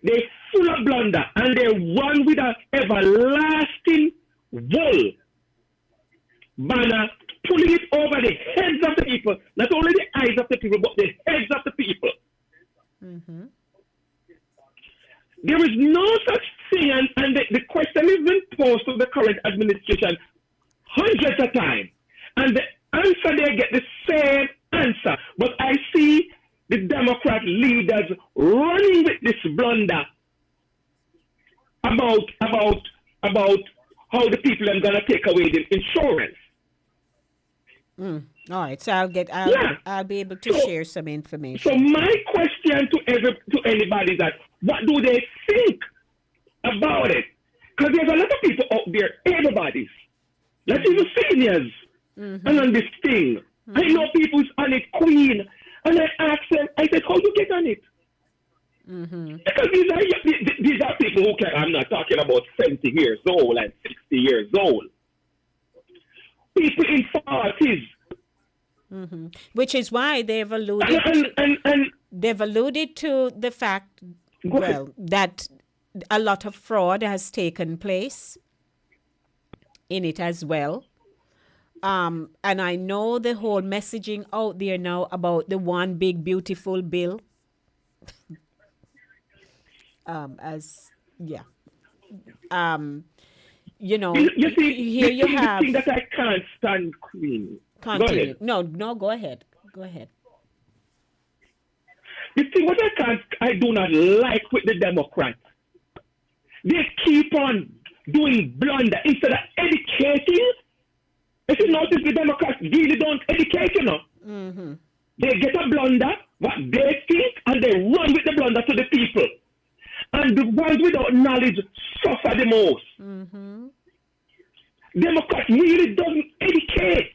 they're full of blunder and they run with an everlasting wool banner, pulling it over the heads of the people, not only the eyes of the people, but the heads of the people. Mm-hmm. There is no such thing, and the question has been posed to the current administration hundreds of times, and the answer they get the same answer. But I see the Democrat leaders running with this blunder about how the people are gonna take away the insurance. All right, so I'll be able to share some information. So my question to anybody is that what do they think about it? Because there's a lot of people out there, everybody's, not even seniors, and on this thing. I know people's on it, Queen, and I asked them, I said, how do you get on it? Because these are people who can, I'm not talking about 70 years old and 60 years old. People in 40s. Which is why they've alluded they've alluded to the fact, that a lot of fraud has taken place in it as well. And I know the whole messaging out there now about the one big beautiful bill. you know, You see, here you the have. thing that I can't stand, Queen. Go Continue. ahead. No, no, go ahead. Go ahead. The thing what I do not like with the Democrats, they keep on doing blunder instead of educating. If you notice, the Democrats really don't educate, you know. Mm-hmm. They get a blunder, what they think, and they run with the blunder to the people. And the ones without knowledge suffer the most. Mm-hmm. Democrats really don't educate.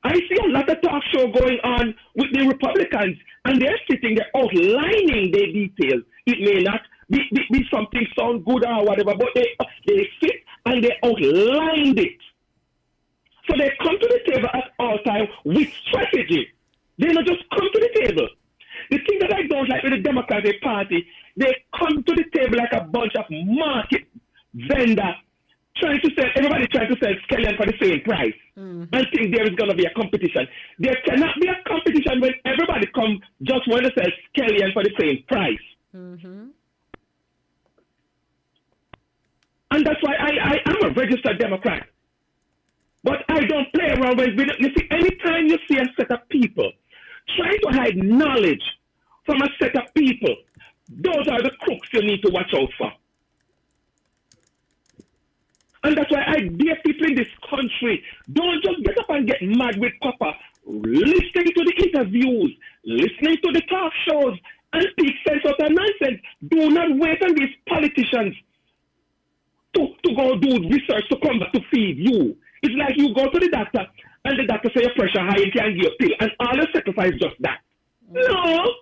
I see a lot of talk show going on with the Republicans, and they're sitting there outlining their details. It may not be something sound good or whatever, but they sit and they outlined it. So they come to the table at all times with strategy. They don't just come to the table. The thing that I don't like with the Democratic Party, they come to the table like a bunch of market vendor everybody trying to sell scallion for the same price. Mm-hmm. And think there is going to be a competition. There cannot be a competition when everybody come just want to sell scallion for the same price. Mm-hmm. And that's why I'm a registered Democrat. But I don't play around with it. You see, anytime you see a set of people trying to hide knowledge from a set of people, those are the crooks you need to watch out for. And that's why I dare people in this country, don't just get up and get mad with copper. Listening to the interviews, listening to the talk shows, and speak sense out of nonsense. Do not wait on these politicians to go do research to come back to feed you. It's like you go to the doctor, and the doctor say your pressure high, and can give you a pill, and all you sacrifice just that. No.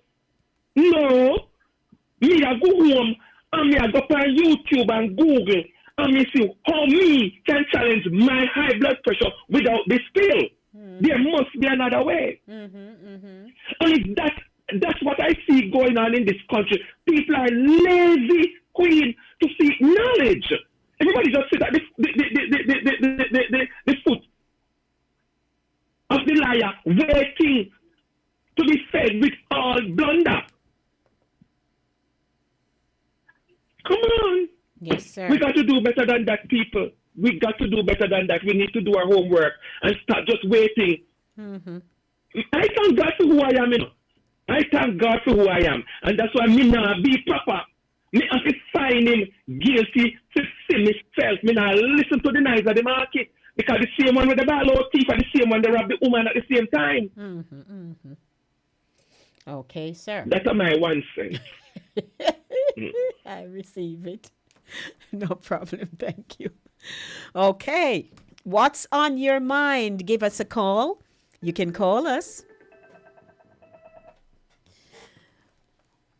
Me, I go home, and me, I go on YouTube and Google, and me see how me can challenge my high blood pressure without this pill. Mm-hmm. There must be another way. Mm-hmm, mm-hmm. And that's what I see going on in this country. People are lazy, Queen, to seek knowledge. Everybody just sit at the foot of the liar, waiting to be fed with all blunder. Come on. Yes, sir. We got to do better than that, people. We got to do better than that. We need to do our homework and start just waiting. Mm-hmm. I thank God for who I am, you know. I thank God for who I am. And that's why me now be proper. Me have to find him guilty to see myself. Me now listen to the noise of the market. Because the same one with the ball out thief and the same one that rob the woman at the same time. Mm-hmm, mm-hmm. Okay, sir. That's my one thing. I receive it. No problem. Thank you. Okay. What's on your mind? Give us a call. You can call us.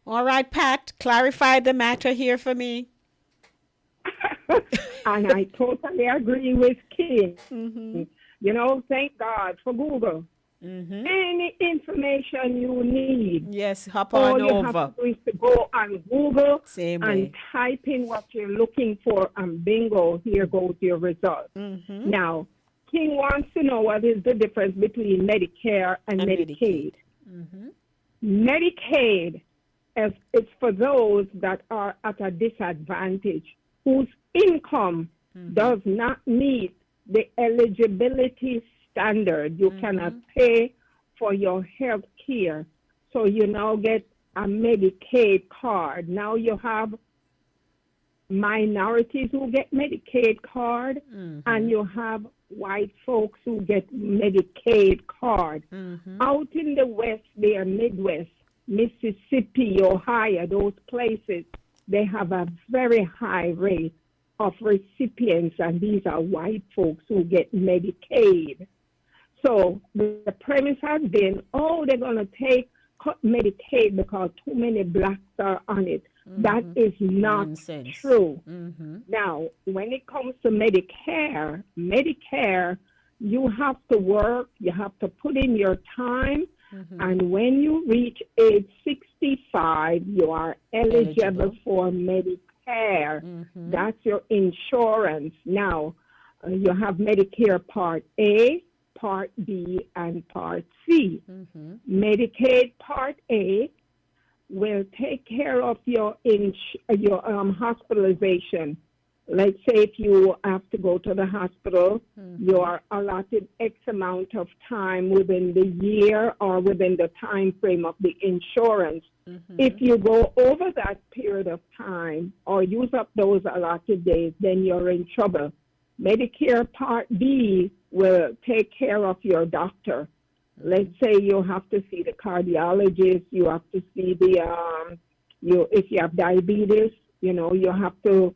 All right, Pat, clarify the matter here for me. And I totally agree with King. Mm-hmm. You know, thank God for Google. Mm-hmm. Any information you need. Yes, hop on all you over. have to do is to go on Google Same and way. type in what you're looking for, and bingo, here goes your result. Mm-hmm. Now, King wants to know what is the difference between Medicare and Medicaid. Mm-hmm. Medicaid it's for those that are at a disadvantage, whose income does not meet the eligibility standard. You cannot pay for your health care. So you now get a Medicaid card. Now you have minorities who get Medicaid card, and you have white folks who get Medicaid card. Out in the West, they are Midwest, Mississippi, Ohio, those places, they have a very high rate of recipients, and these are white folks who get Medicaid. So the premise has been, they're going to cut Medicaid because too many blacks are on it. That is not true. Now, when it comes to Medicare, you have to work, you have to put in your time, and when you reach age 65, you are eligible for Medicare. That's your insurance. Now, you have Medicare Part A, Part B, and Part C. Medicaid Part A will take care of your hospitalization Let's say if you have to go to the hospital, you are allotted X amount of time within the year or within the time frame of the insurance. If you go over that period of time or use up those allotted days, then you're in trouble. Medicare Part B will take care of your doctor. Let's say you have to see the cardiologist, you have to see the if you have diabetes, you have to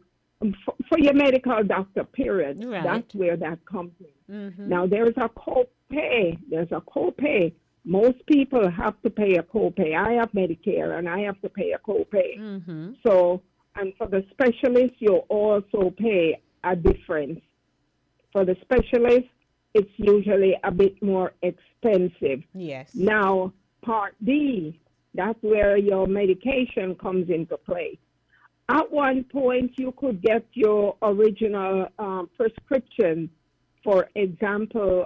for your medical doctor, period. Right. That's where that comes in. Now there's a copay. There's a copay. Most people have to pay a copay. I have Medicare and I have to pay a copay. So, and for the specialist, you also pay a difference. For the specialist, it's usually a bit more expensive. Yes. Now, Part D, that's where your medication comes into play. At one point, you could get your original prescription. For example,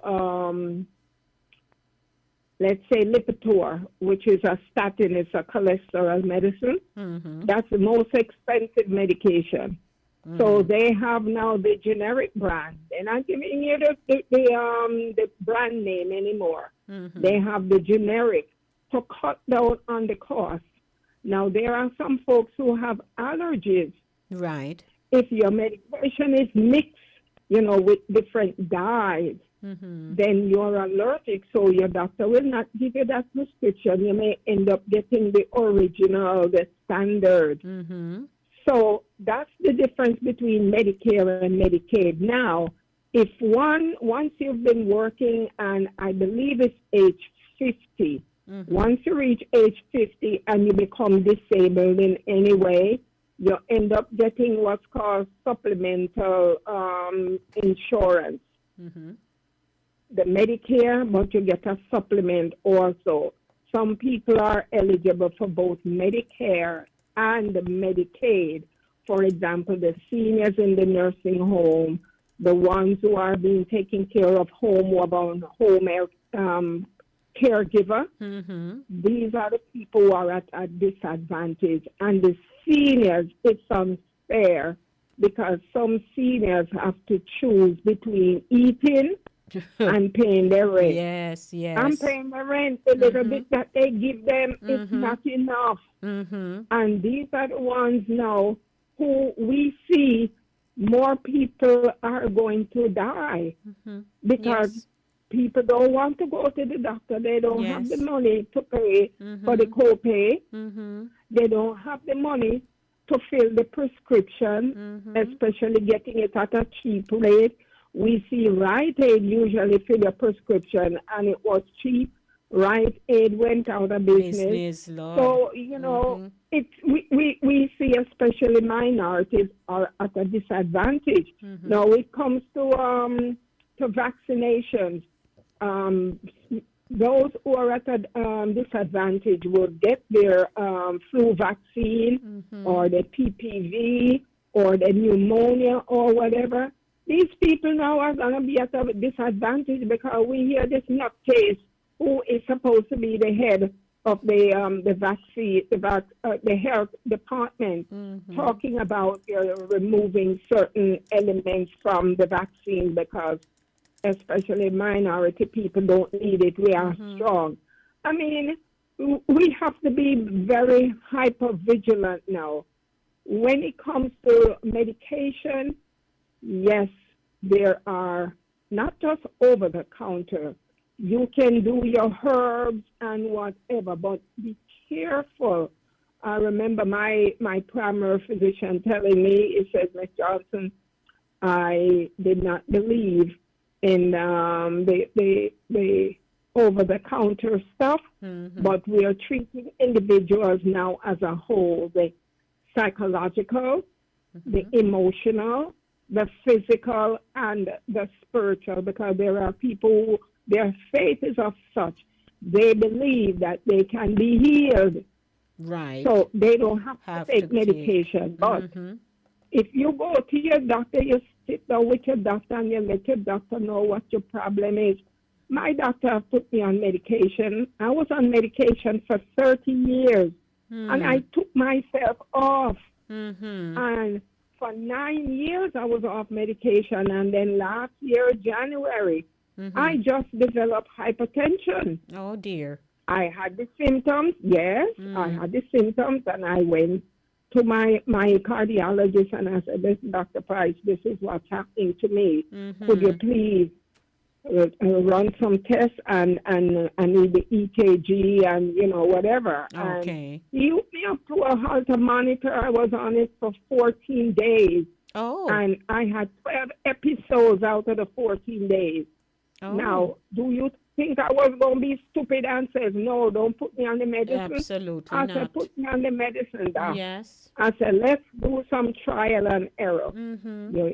let's say Lipitor, which is a statin, it's a cholesterol medicine. That's the most expensive medication. So they have now the generic brand. They're not giving you the brand name anymore. They have the generic to cut down on the cost. Now, there are some folks who have allergies. Right. If your medication is mixed, with different dyes, then you're allergic, so your doctor will not give you that prescription. You may end up getting the original, the standard. So that's the difference between Medicare and Medicaid. Now, if once you've been working, and I believe it's age 50, once you reach age 50 and you become disabled in any way, you end up getting what's called supplemental insurance. The Medicare, but you get a supplement also. Some people are eligible for both Medicare and Medicaid. For example, the seniors in the nursing home, the ones who are being taken care of home caregiver. These are the people who are at a disadvantage. And the seniors, it's unfair because some seniors have to choose between eating and paying their rent. Yes. I'm paying the rent. The little bit that they give them is not enough. And these are the ones now who we see more people are going to die because people don't want to go to the doctor. They don't have the money to pay for the copay. They don't have the money to fill the prescription, especially getting it at a cheap rate. We see Rite Aid usually fill a prescription, and it was cheap. Rite Aid went out of business. So, we see especially minorities are at a disadvantage. Now, it comes to vaccinations. Those who are at a disadvantage will get their flu vaccine or the PPV or the pneumonia or whatever. These people now are going to be at a disadvantage because we hear this nutcase who is supposed to be the head of the vaccine, the health department, talking about removing certain elements from the vaccine because especially minority people don't need it. We are strong. I mean, we have to be very hyper vigilant now. When it comes to medication, yes, there are not just over the counter. You can do your herbs and whatever, but be careful. I remember my primary physician telling me, he said, Ms. Johnson, I did not believe in the over-the-counter stuff, but we are treating individuals now as a whole, the psychological, the emotional, the physical, and the spiritual, because there are people who, their faith is of such, they believe that they can be healed. Right. So they don't have to take medication. But if you go to your doctor, you sit down with your doctor and you let your doctor know what your problem is. My doctor put me on medication. I was on medication for 30 years. And I took myself off. And for 9 years I was off medication, and then last year, January, I just developed hypertension. Oh dear. I had the symptoms, yes, I had the symptoms, and I went to my cardiologist and I said, "Listen, Dr. Price, this is what's happening to me. Could you please run some tests and need the EKG and, whatever." Okay. And he hooked me up to a Holter monitor. I was on it for 14 days. Oh. And I had 12 episodes out of the 14 days. Oh. Now, do you think I was going to be stupid and says, "No, don't put me on the medicine"? Absolutely I not. said, "Put me on the medicine, doc." Yes. I said, "Let's do some trial and error."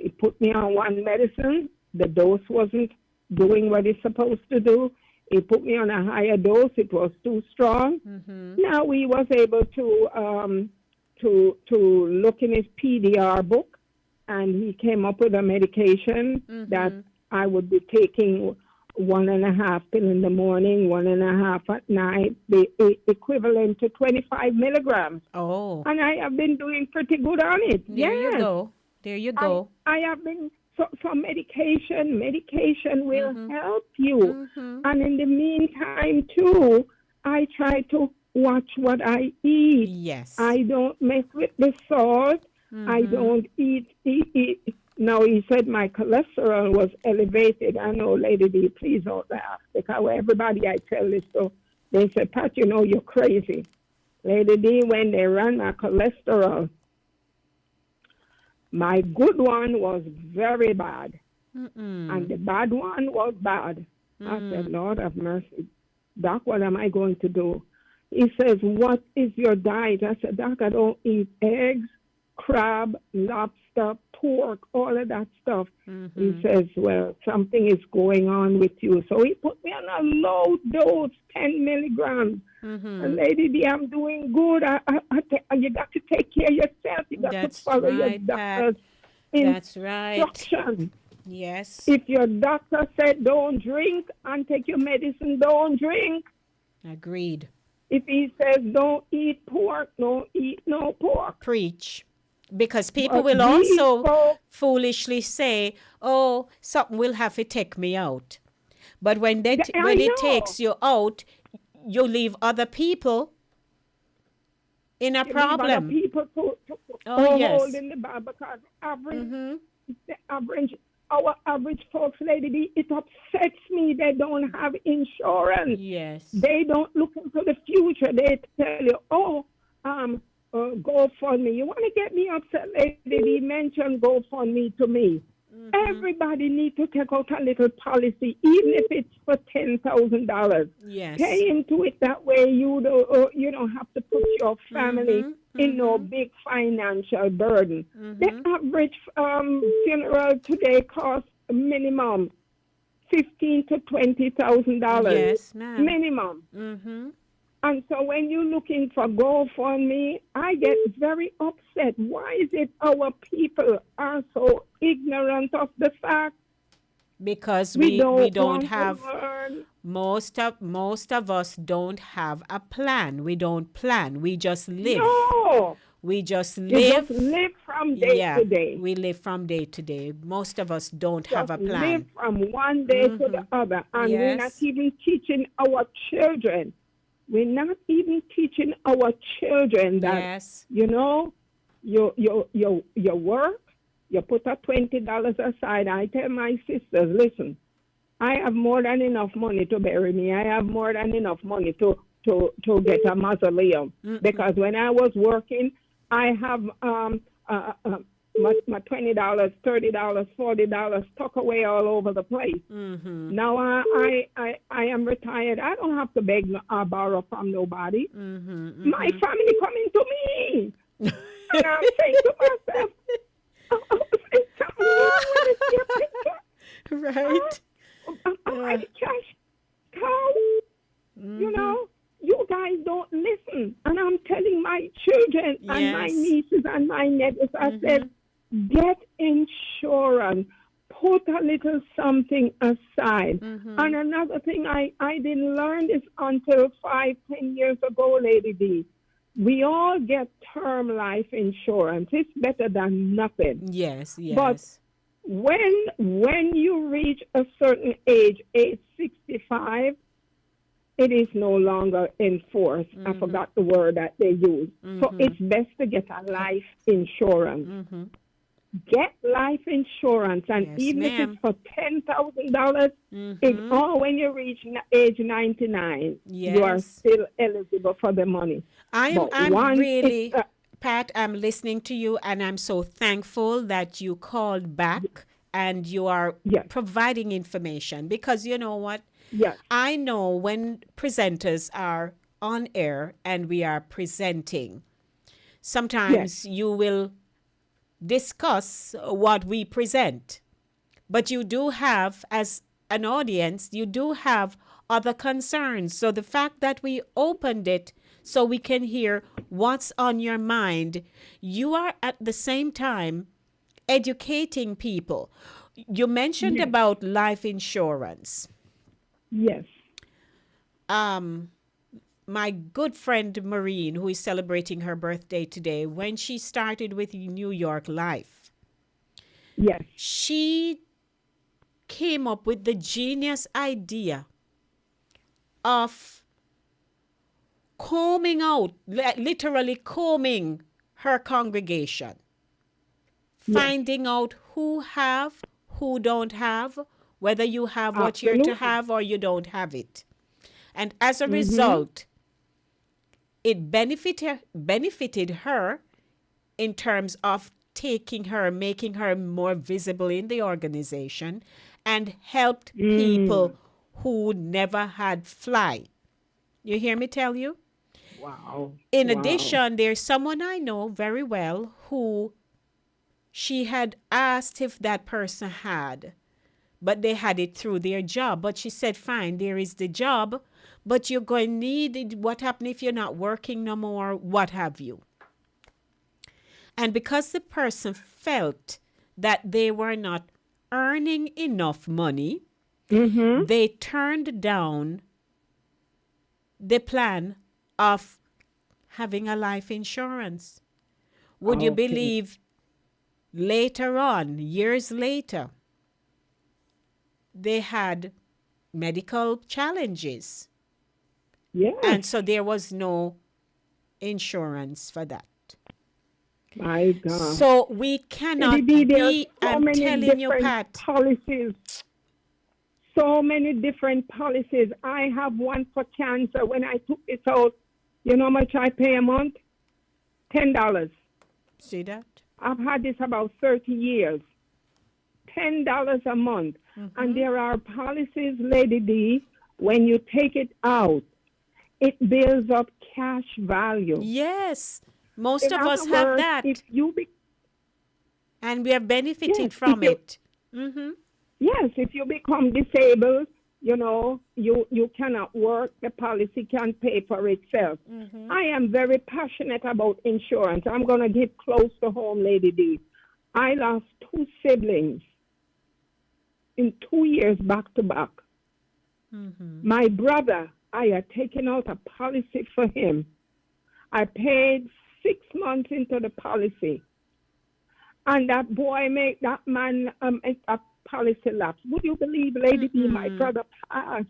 He put me on one medicine. The dose wasn't doing what it's supposed to do. He put me on a higher dose. It was too strong. Now we was able to look in his PDR book, and he came up with a medication that I would be taking 1.5 pill in the morning, 1.5 at night, the equivalent to 25 milligrams. Oh. And I have been doing pretty good on it. There you go. There you go. I have been, so medication will help you. And in the meantime, too, I try to watch what I eat. Yes. I don't mess with the salt. I don't eat. Now, he said my cholesterol was elevated. I know, Lady D, please don't laugh, because everybody I tell this to, they say, "Pat, you're crazy." Lady D, when they ran my cholesterol, my good one was very bad, and the bad one was bad. I said, "Lord have mercy. Doc, what am I going to do?" He says, "What is your diet?" I said, "Doc, I don't eat eggs, crab, lobster, pork, all of that stuff." He says, "Well, something is going on with you." So he put me on a low dose, 10 milligrams. And Lady D, I'm doing good. You got to take care of yourself. You got That's to follow your right, doctor's That's right. instruction. Yes. If your doctor said don't drink and take your medicine, don't drink. Agreed. If he says don't eat pork, don't eat no pork. Preach. Because people But will these also folks- foolishly say, "Oh, something will have to take me out." But when I when it know. takes you out, you leave other people in a You leave problem. other people to Oh, yes. hold in the bar, because our average folks, Lady D, it upsets me. They don't have insurance. Yes. They don't look into the future. They tell you, GoFundMe. You want to get me upset, Lady D? Mention GoFundMe to me. Everybody needs to take out a little policy, even if it's for $10,000. Yes. Pay into it, that way you don't have to put your family in no big financial burden. The average funeral today costs minimum $15,000 to $20,000. Yes, ma'am. Minimum. And so when you're looking for GoFundMe, I get very upset. Why is it our people are so ignorant of the fact? Because we don't want to have learn. most of us don't have a plan. We don't plan. We just live. No. We just You live. just live from day to day. We live from day to day. Most of us don't have a Just plan. live from one day to the other. And we're not Yes. even teaching our children. We're not even teaching our children that, Yes. you work, you put a $20 aside. I tell my sisters, listen, I have more than enough money to bury me. I have more than enough money to get a mausoleum. Because when I was working, I have my $20, $30, $40 tucked away all over the place. Now I am retired. I don't have to beg or borrow from nobody. My family coming to me. And I'm saying to myself, it's something wrong with this here picture. Right. Am I the cash cow? You guys don't listen. And I'm telling my children and my Yes. nieces and my nephews, I said, get insurance. Put a little something aside. And another thing, I didn't learn this until 5-10 years ago, Lady D. We all get term life insurance. It's better than nothing. Yes, But yes. when you reach a certain age 65, it is no longer enforced. I forgot the word that they use. So it's best to get a life insurance. Get life insurance, and Yes, even if ma'am. it's for $10,000, it's all when you reach age 99, you are Yes. still eligible for the money. I'm But once really, it's Pat, I'm listening to you, and I'm so thankful that you called back and you are Yes. providing information, because you know what? yes, I know when presenters are on air and we are presenting, sometimes you will discuss what we present. But you do have, as an audience, you do have other concerns. So the fact that we opened it so we can hear what's on your mind, you are at the same time educating people. You mentioned Yes. about life insurance. yes, My good friend Maureen, who is celebrating her birthday today, when she started with New York Life, yes, she came up with the genius idea of combing out, literally combing her congregation, finding out who have, who don't have, whether you have what you're to Absolutely. have or you don't have it. And as a result, it benefited her in terms of taking her, making her more visible in the organization, and helped people who never had fly. You hear me tell you? wow. In wow. addition, there's someone I know very well who she had asked if that person had, but they had it through their job. But she said, fine, there is the job, but you're going to need it. What happened if you're not working no more? What have you? And because the person felt that they were not earning enough money, they turned down the plan of having a life insurance. Would you Okay. believe later on, years later, they had medical challenges, Yes. and so there was no insurance for that. My God. So we cannot Lady D, there are be, so I'm many telling you, different Pat. policies. So many different policies. I have one for cancer. When I took it out, you know how much I pay a month? $10. See that? I've had this about 30 years. $10 a month. And there are policies, Lady D, when you take it out, it builds up cash value. Yes, most In of us other have words, that, If you be, and we have benefited Yes, from if you- it. Mm-hmm. yes, if you become disabled, you know, you cannot work, the policy can pay for itself. I am very passionate about insurance. I'm going to get close to home, Lady D. I lost 2 siblings in 2 years back to back. My brother, I had taken out a policy for him. I paid 6 months into the policy. And that boy made that man a policy lapse. Would you believe, Lady B, my brother passed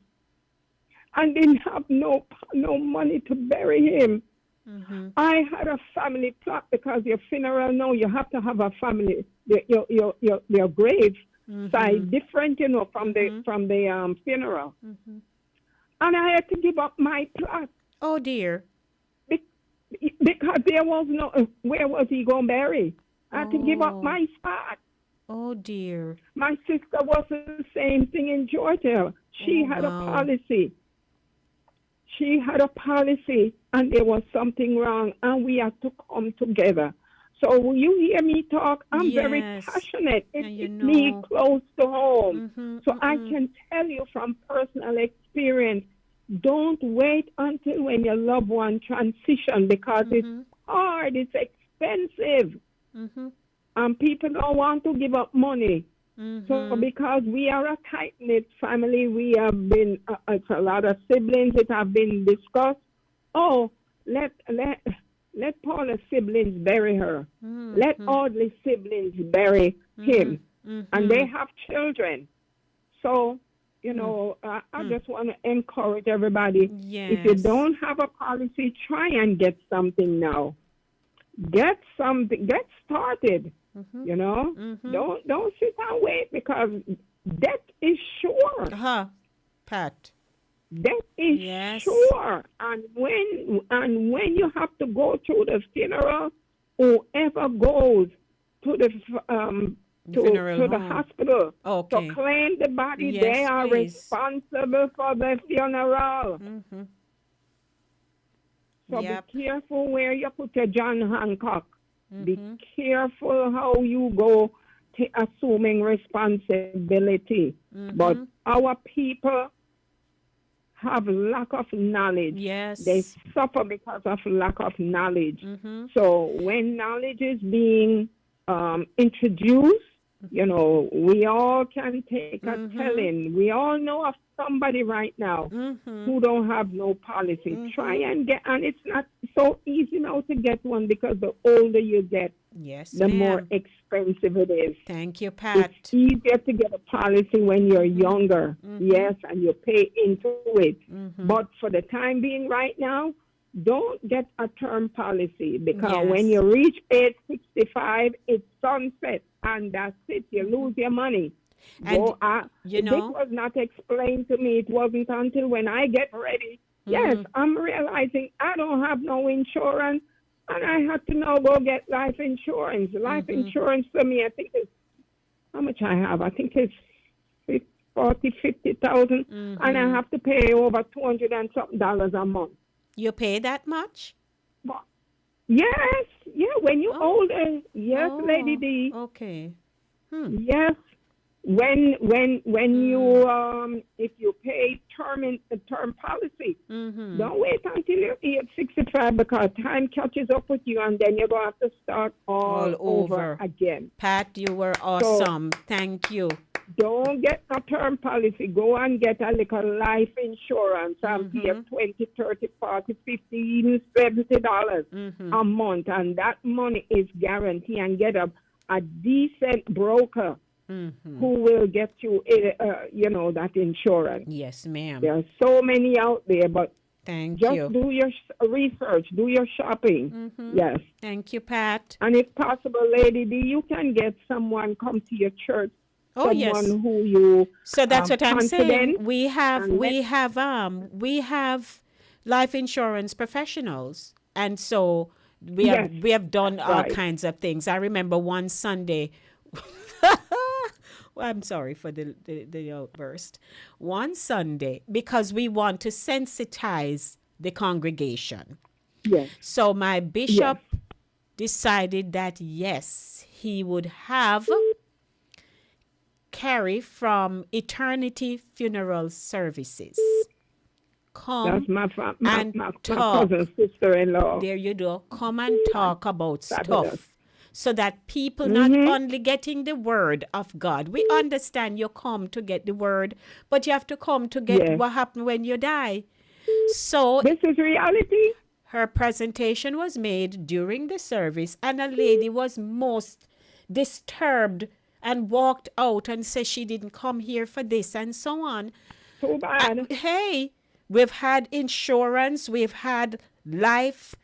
and didn't have no money to bury him. I had a family plot because your funeral now you have to have a family your grave side different, you know, from the funeral. And I had to give up my plot Oh dear. because there was no where was he going to bury? I had to give up my spot. Oh dear. My sister was the same thing in Georgia. She had wow. a policy. She had a policy, and there was something wrong, and we had to come together. So when you hear me talk, I'm very Yes. passionate. It And you hits me know. close to home. So I can tell you from personal experience, don't wait until when your loved one transition because it's hard, it's expensive. And people don't want to give up money. So because we are a tight-knit family, we have been, it's a lot of siblings that have been discussed. Oh, Let Paula's siblings bury her. Let Audley's siblings bury him. And they have children. So, I just want to encourage everybody. Yes. If you don't have a policy, try and get something now. Get something. Get started. Don't sit and wait, because death is sure. Pat. Death is sure. And when you have to go to the funeral, whoever goes to the to the hospital to claim the body, they are responsible for the funeral. So be careful where you put your John Hancock. Be careful how you go to assuming responsibility. But our people have lack of knowledge. Yes. They suffer because of lack of knowledge. So when knowledge is being introduced, we all can take a telling. We all know of somebody right now who don't have no policy. Try and get, and it's not so easy now to get one, because the older you get, the more expensive it is. Thank you, Pat. It's easier to get a policy when you're younger, yes, and you pay into it. But for the time being right now, don't get a term policy, because when you reach age 65, it's sunset, and that's it. You lose your money. And, this was not explained to me. It wasn't until when I get ready. Yes, I'm realizing I don't have no insurance, and I have to now go get life insurance. Life insurance for me, I think it's, how much I have? I think it's 50,000, and I have to pay over $200 and something a month. You pay that much? Yes, when you're older. Yes, Lady D. Okay. Yes. When you if you pay term policy, don't wait until you're age 65, because time catches up with you, and then you're gonna have to start all over again. Pat, you were awesome. Thank you. Don't get a term policy. Go and get a little life insurance and pay $20, $30, $40, $50, even $70 a month, and that money is guaranteed. And get a decent broker who will get you, that insurance. Yes, ma'am. There are so many out there, but just do your research, do your shopping. Yes. Thank you, Pat. And if possible, Lady D, you can get someone come to your church. Someone who you. So that's what I'm saying. We have life insurance professionals, and so we have done all kinds of things. I remember one Sunday. Well, I'm sorry for the outburst. One Sunday, because we want to sensitize the congregation. Yes. So my bishop decided that he would have Carrie from Eternity Funeral Services come that's my cousin's sister-in-law. There you go. Come and talk about stuff, so that people not only getting the word of God. We understand you come to get the word, but you have to come to get what happened when you die. So this is reality. Her presentation was made during the service, and a lady was most disturbed and walked out and said she didn't come here for this and so on. So bad. Hey, we've had insurance, we've had life,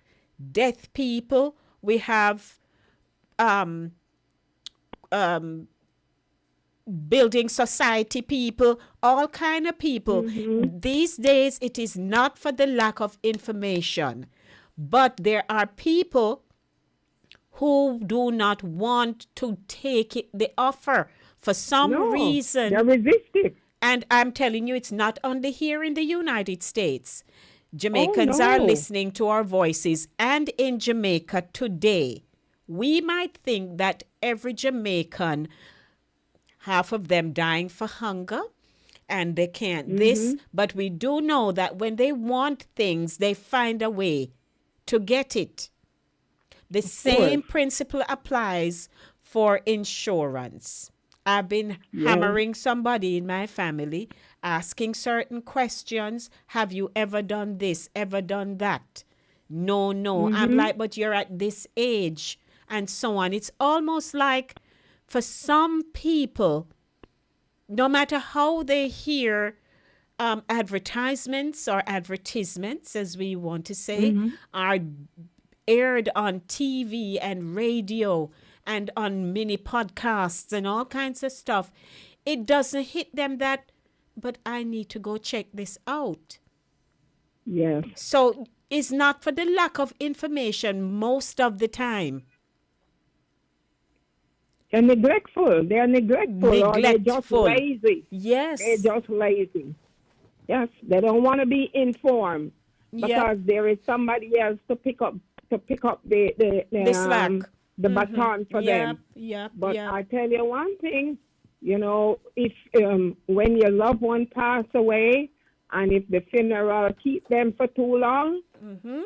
death people, we have building society people, all kind of people. These days, it is not for the lack of information, but there are people who do not want to take the offer for some reason. They're resisting. And I'm telling you, it's not only here in the United States. Jamaicans are listening to our voices. And in Jamaica today, we might think that every Jamaican, half of them dying for hunger, and they can't this. But we do know that when they want things, they find a way to get it. The same principle applies for insurance. I've been hammering somebody in my family, asking certain questions. Have you ever done this, ever done that? No, no. I'm like, but you're at this age and so on. It's almost like for some people, no matter how they hear advertisements or advertisements, as we want to say, are aired on TV and radio and on mini podcasts and all kinds of stuff, it doesn't hit them that, but I need to go check this out. Yes. So it's not for the lack of information most of the time. They're neglectful. They're neglectful. Or they're just Neglectful. lazy. Yes. They're just lazy. Yes. They don't want to be informed because Yep. there is somebody else to pick up The slack. the baton for them. Yep. But I tell you one thing, if when your loved one pass away, and if the funeral keep them for too long,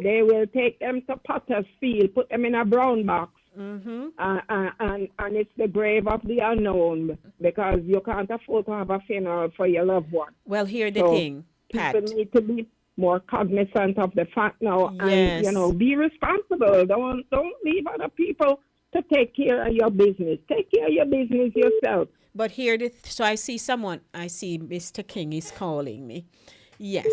they will take them to Potter's Field, put them in a brown box, and it's the grave of the unknown because you can't afford to have a funeral for your loved one. Well, here's the So thing, Pat. people need to be more cognizant of the fact now, Yes. and be responsible. Don't leave other people to take care of your business. Take care of your business yourself. But here, so I see Mr. King is calling me. Yes.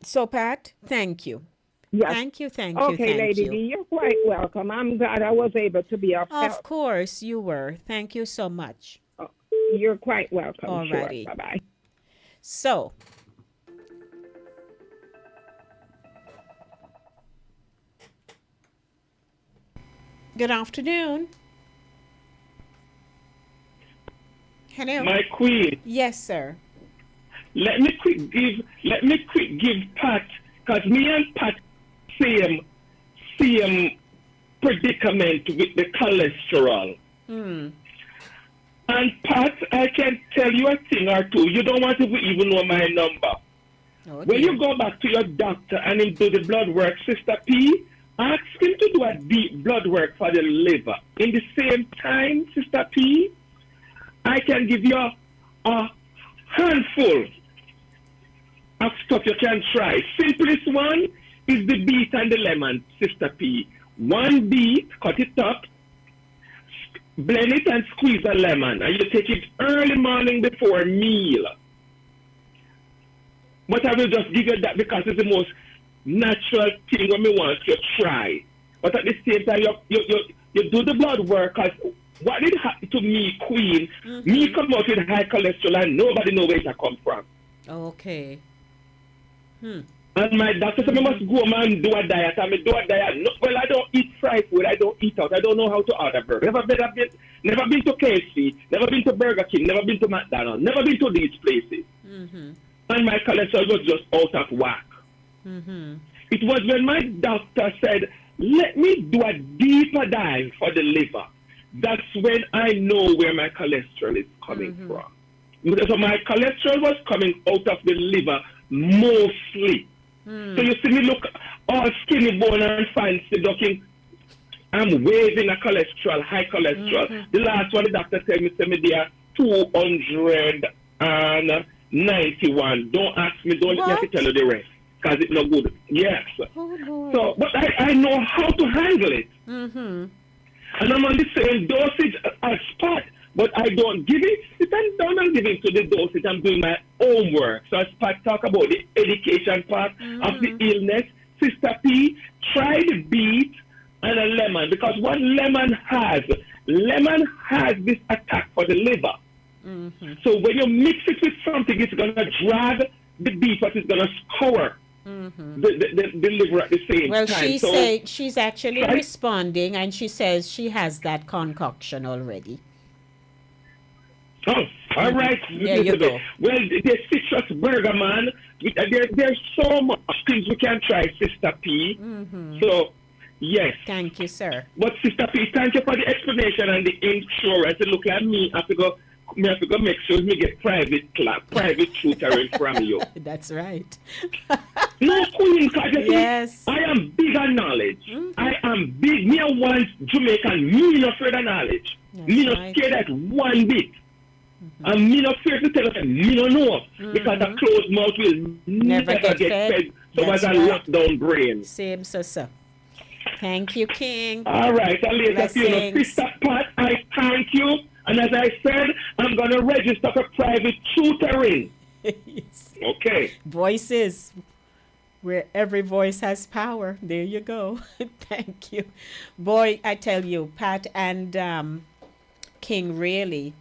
So, Pat, thank you. Yes. Thank you. Okay, Lady D, you're quite welcome. I'm glad I was able to be of help. Of course, you were. Thank you so much. You're quite welcome. Alrighty. Sure. Bye-bye. So, good afternoon. Hello. My queen, Yes, sir. let me quick give Pat, because me and Pat same predicament with the cholesterol. And Pat, I can tell you a thing or two. You don't want to even know my number. Oh, When you go back to your doctor and him do the blood work, Sister P, ask him to do a deep blood work for the liver. In the same time, Sister P, I can give you a handful of stuff you can try. Simplest one is the beet and the lemon, Sister P. One beet, cut it up, blend it and squeeze a lemon. And you take it early morning before a meal. But I will just give you that because it's the most natural thing when we want to try. But at the same time, you do the blood work. Cause what did happen to me, Queen? Me come out with high cholesterol and nobody know where it come from. Okay. And my doctor said I must go home and do a diet. And I do a diet. No, well, I don't eat fried food. I don't eat out. I don't know how to order burger. Never been to KFC. Never been to Burger King. Never been to McDonald's. Never been to these places. And my cholesterol was just out of whack. It was when my doctor said, let me do a deeper dive for the liver. That's when I know where my cholesterol is coming from. So my cholesterol was coming out of the liver mostly. So you see me look all skinny bone and fancy looking. I'm waving a cholesterol, high cholesterol. The last one the doctor said me they are 291. Don't ask me, don't let me tell you the rest. Because it's not good. Yes. So, but I know how to handle it. And I'm on the same dosage as Pat, but I don't give it. I'm not giving to the dosage. I'm doing my own work. So as Pat talk about the education part of the illness, Sister P, try the beet and a lemon. Because what lemon has this attack for the liver. So when you mix it with something, it's going to drag the beet, but it's going to scour the liver at the same Well, time. she So said she's actually responding, and she says she has that concoction already. Oh, all right. There you go. Well, the citrus burger, man. There's so much things we can try, Sister P. So, yes. Thank you, sir. But Sister P, thank you for the explanation and the insurance. It look like me, I have to go make sure me get private tutoring from you. That's right. No, Queen, because Yes. I am big on knowledge. I am big. Me and one Jamaican, me not afraid of knowledge. Me not right. scared at one bit. And me not fear to tell us that me don't know. Because a closed mouth will never get fed. So That's as a right. lockdown brain. Same, so. Thank you, King. All right, and later, Blessings. Sister Pat, I thank you. And as I said, I'm going to register for private tutoring. Yes. Okay. Voices, where every voice has power. There you go. Thank you. Boy, I tell you, Pat and King really,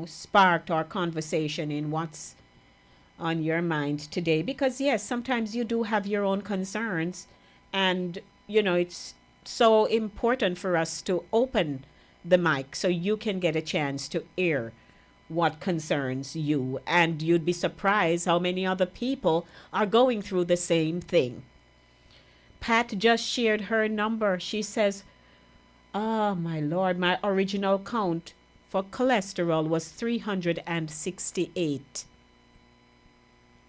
sparked our conversation in what's on your mind today. Because, yes, sometimes you do have your own concerns. And, it's so important for us to open the mic so you can get a chance to air what concerns you. And you'd be surprised how many other people are going through the same thing. Pat just shared her number. She says, oh, my Lord, my original count for cholesterol was 368.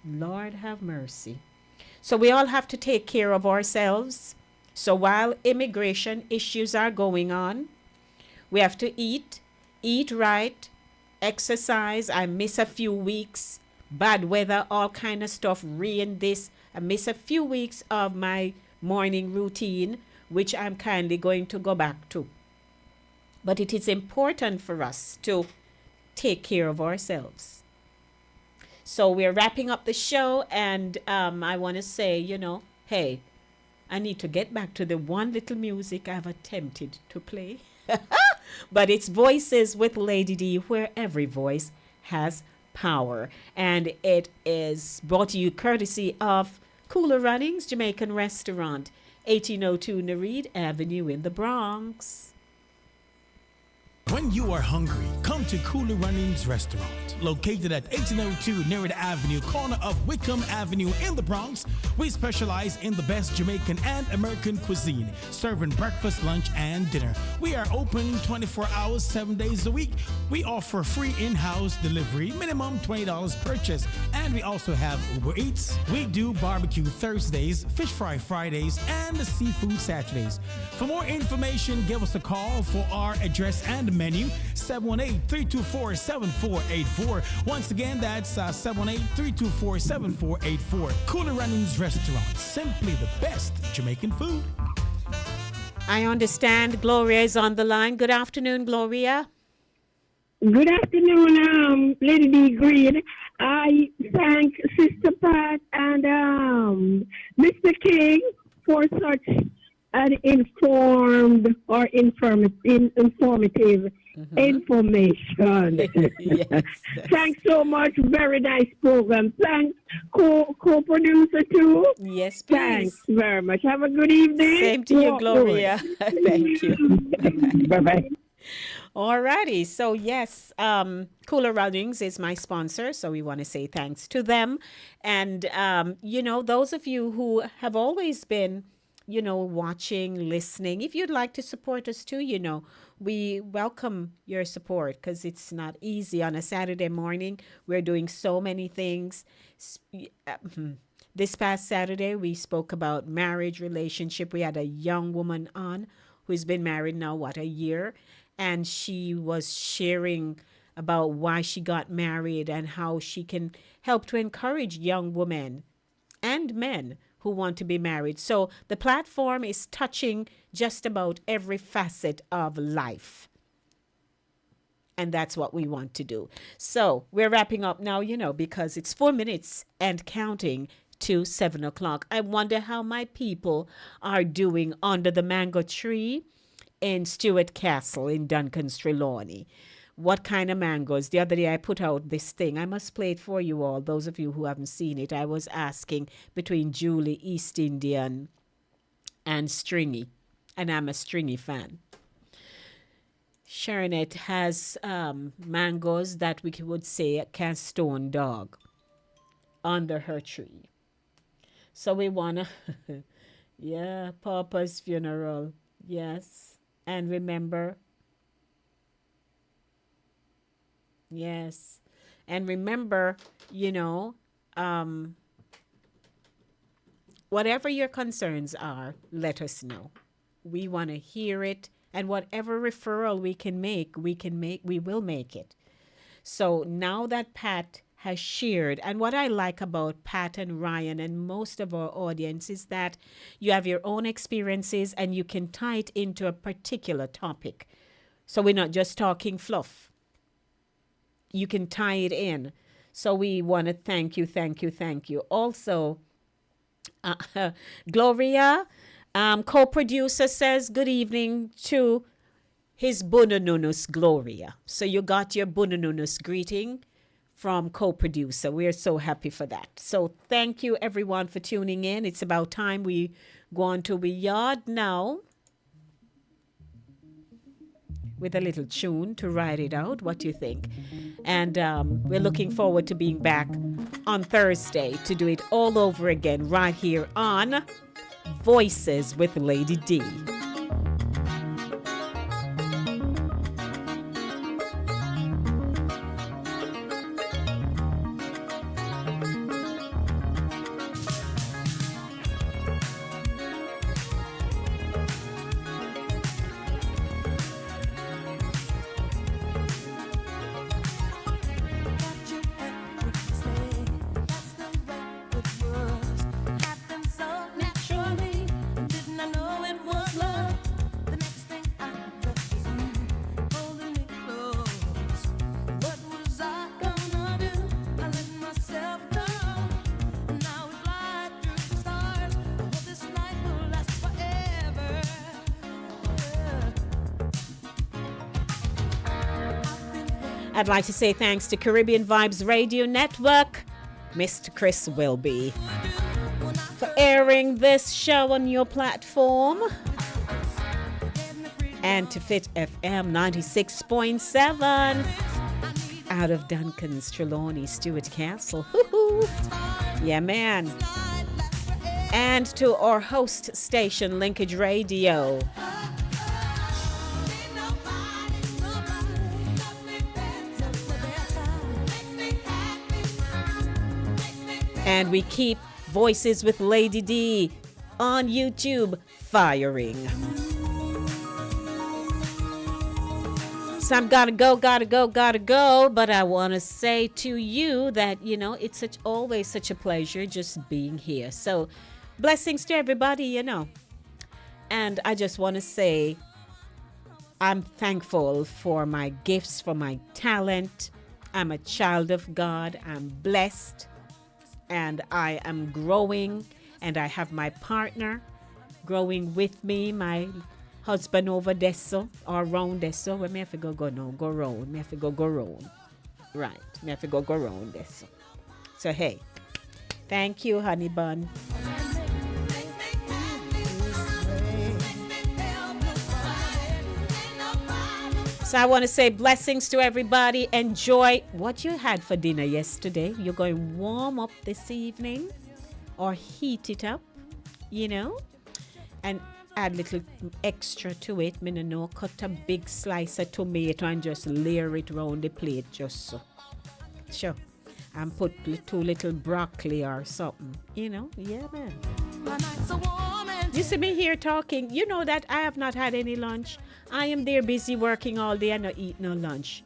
Lord have mercy. So we all have to take care of ourselves. So while immigration issues are going on, we have to eat right, exercise. I miss a few weeks, bad weather, all kind of stuff, rain, this. I miss a few weeks of my morning routine, which I'm kindly going to go back to. But it is important for us to take care of ourselves. So we're wrapping up the show, and I want to say, hey, I need to get back to the one little music I've attempted to play. But it's Voices with Lady D, where every voice has power. And it is brought to you courtesy of Cooler Runnings Jamaican Restaurant, 1802 Nereid Avenue in the Bronx. When you are hungry, come to Cooler Runnings Restaurant, located at 1802 Nereid Avenue, corner of Wickham Avenue in the Bronx. We specialize in the best Jamaican and American cuisine, serving breakfast, lunch, and dinner. We are open 24 hours, 7 days a week. We offer free in-house delivery, minimum $20 purchase, and we also have Uber Eats. We do barbecue Thursdays, fish fry Fridays, and seafood Saturdays. For more information, give us a call for our address and menu, 718-324-7484. Once again, that's 718-324-7484. Cooler Runnings Restaurant, simply the best Jamaican food. I understand Gloria is on the line. Good afternoon, Gloria. Good afternoon, Lady D Green. I thank Sister Pat and Mr. King for such an informative information. Yes. Thanks so much. Very nice program. Thanks, co-producer too. Yes, please. Thanks very much. Have a good evening. Same to you, Gloria. Thank you. Bye-bye. Alrighty, so yes, Cooler Runnings is my sponsor, so we want to say thanks to them. And, those of you who have always been, watching, listening, if you'd like to support us too, we welcome your support because it's not easy on a Saturday morning. We're doing so many things. This past Saturday, we spoke about marriage, relationship. We had a young woman on who's been married now, a year? And she was sharing about why she got married and how she can help to encourage young women and men who want to be married. So the platform is touching just about every facet of life. And that's what we want to do. So we're wrapping up now, because it's 4 minutes and counting to 7 o'clock. I wonder how my people are doing under the mango tree in Stewart Castle in Duncan's Trelawney. What kind of mangoes? The other day I put out this thing. I must play it for you all, those of you who haven't seen it. I was asking between Julie, East Indian, and Stringy. And I'm a Stringy fan. Sharonette has mangoes that we would say a cast stone dog under her tree. So we want to, yeah, Papa's funeral. Yes. And remember, yes. And remember, whatever your concerns are, let us know. We want to hear it. And whatever referral we will make it. So now that Pat has shared, and what I like about Pat and Ryan and most of our audience is that you have your own experiences and you can tie it into a particular topic. So we're not just talking fluff. You can tie it in. So we want to thank you, thank you, thank you. Also, Gloria, co-producer, says good evening to his Bunununus Gloria. So you got your Bunununus greeting from co-producer. We're so happy for that. So thank you everyone for tuning in. It's about time we go on to the yard now with a little tune to ride it out. What do you think? And we're looking forward to being back on Thursday to do it all over again right here on Voices with Lady D. I'd like to say thanks to Caribbean Vibes Radio Network, Mr. Chris Wilby, for airing this show on your platform, and to Fit FM 96.7 out of Duncan's Trelawney, Stewart Castle. Yeah, man. And to our host station, Linkage Radio. And we keep Voices with Lady D on YouTube firing. So I'm gotta go. But I want to say to you that, you know, it's always such a pleasure just being here. So blessings to everybody, you know. And I just want to say I'm thankful for my gifts, for my talent. I'm a child of God. I'm blessed. And I am growing, and I have my partner growing with me, my husband over there, or round there. Where me have to go now, go round. Me have to go round. Right, me have to go round there. So hey, thank you, honey bun. So I want to say blessings to everybody. Enjoy what you had for dinner yesterday. You're going to warm up this evening or heat it up, you know, and add a little extra to it. Me no know, cut a big slice of tomato and just layer it around the plate just so. Sure. And put two little broccoli or something, you know. Yeah, man. You see me here talking. You know that I have not had any lunch. I am there busy working all day and not eat no lunch.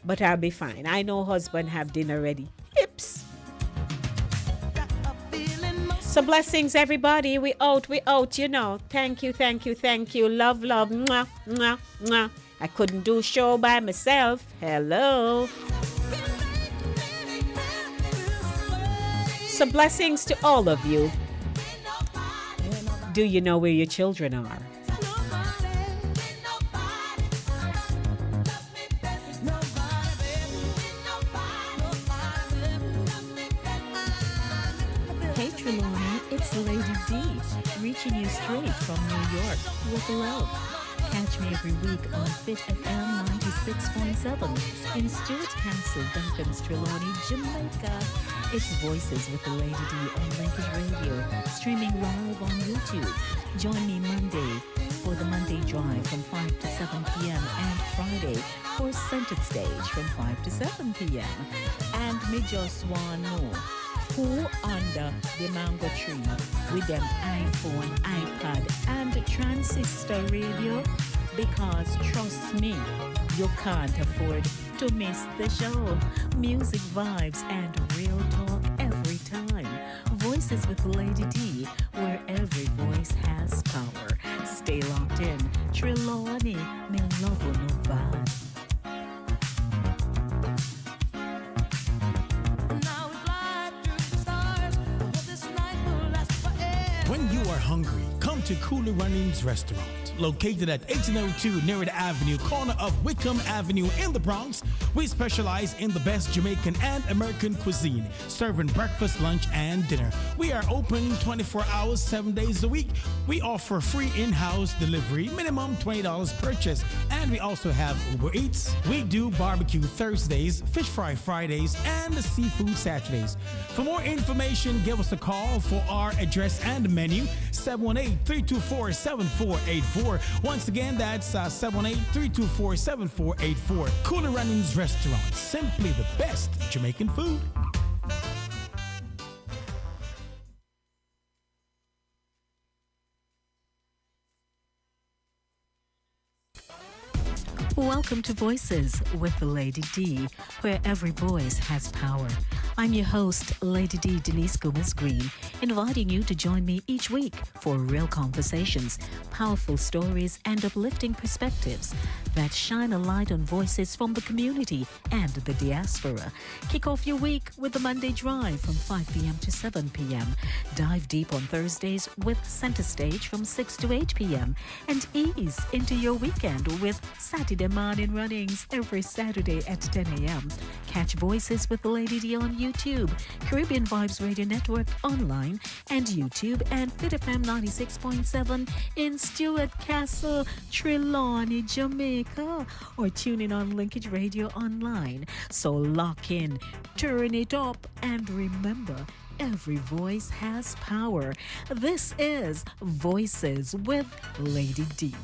But I'll be fine. I know husband have dinner ready. Hips. So blessings, everybody. We out, you know. Thank you. Love. Mwah, mwah, mwah. I couldn't do show by myself. Hello. So blessings to all of you. Do you know where your children are? Hey Trelawney, it's Lady D, reaching you straight from New York with love. Catch me every week on Fit FM 96.7 in Stewart Castle, Duncan's Trelawney, Jamaica. It's Voices with the Lady D on Linkage Radio, streaming live on YouTube. Join me Monday for the Monday Drive from 5 to 7 p.m. and Friday for Centered Stage from 5 to 7 p.m. And me just want know who under the mango tree with them iPhone, iPad, and transistor radio, because trust me, you can't afford to miss the show. Music vibes and real talk every time. Voices with Lady D, where every voice has power. Stay locked in. Trelawney, me love no bad. When you are hungry, come to Cooler Runnings Restaurant. Located at 1802 Nerid Avenue, corner of Wickham Avenue in the Bronx, we specialize in the best Jamaican and American cuisine, serving breakfast, lunch, and dinner. We are open 24 hours, 7 days a week. We offer free in-house delivery, minimum $20 purchase, and we also have Uber Eats. We do barbecue Thursdays, fish fry Fridays, and seafood Saturdays. For more information, give us a call for our address and menu, 718-324-7484. Once again, that's 718-324-7484. Cooler Runnings Restaurant, simply the best Jamaican food. Welcome to Voices with Lady D, where every voice has power. I'm your host, Lady D Denise Gomez Green, inviting you to join me each week for real conversations, powerful stories, and uplifting perspectives that shine a light on voices from the community and the diaspora. Kick off your week with the Monday Drive from 5 p.m. to 7 p.m. Dive deep on Thursdays with Center Stage from 6 to 8 p.m. And ease into your weekend with Saturday Morning Runnings every Saturday at 10 a.m. Catch Voices with Lady D on YouTube, Caribbean Vibes Radio Network online, and YouTube, and Fit FM 96.7 in Stuart Castle, Trelawney, Jamaica, or tune in on Linkage Radio online. So lock in, turn it up, and remember, every voice has power. This is Voices with Lady D.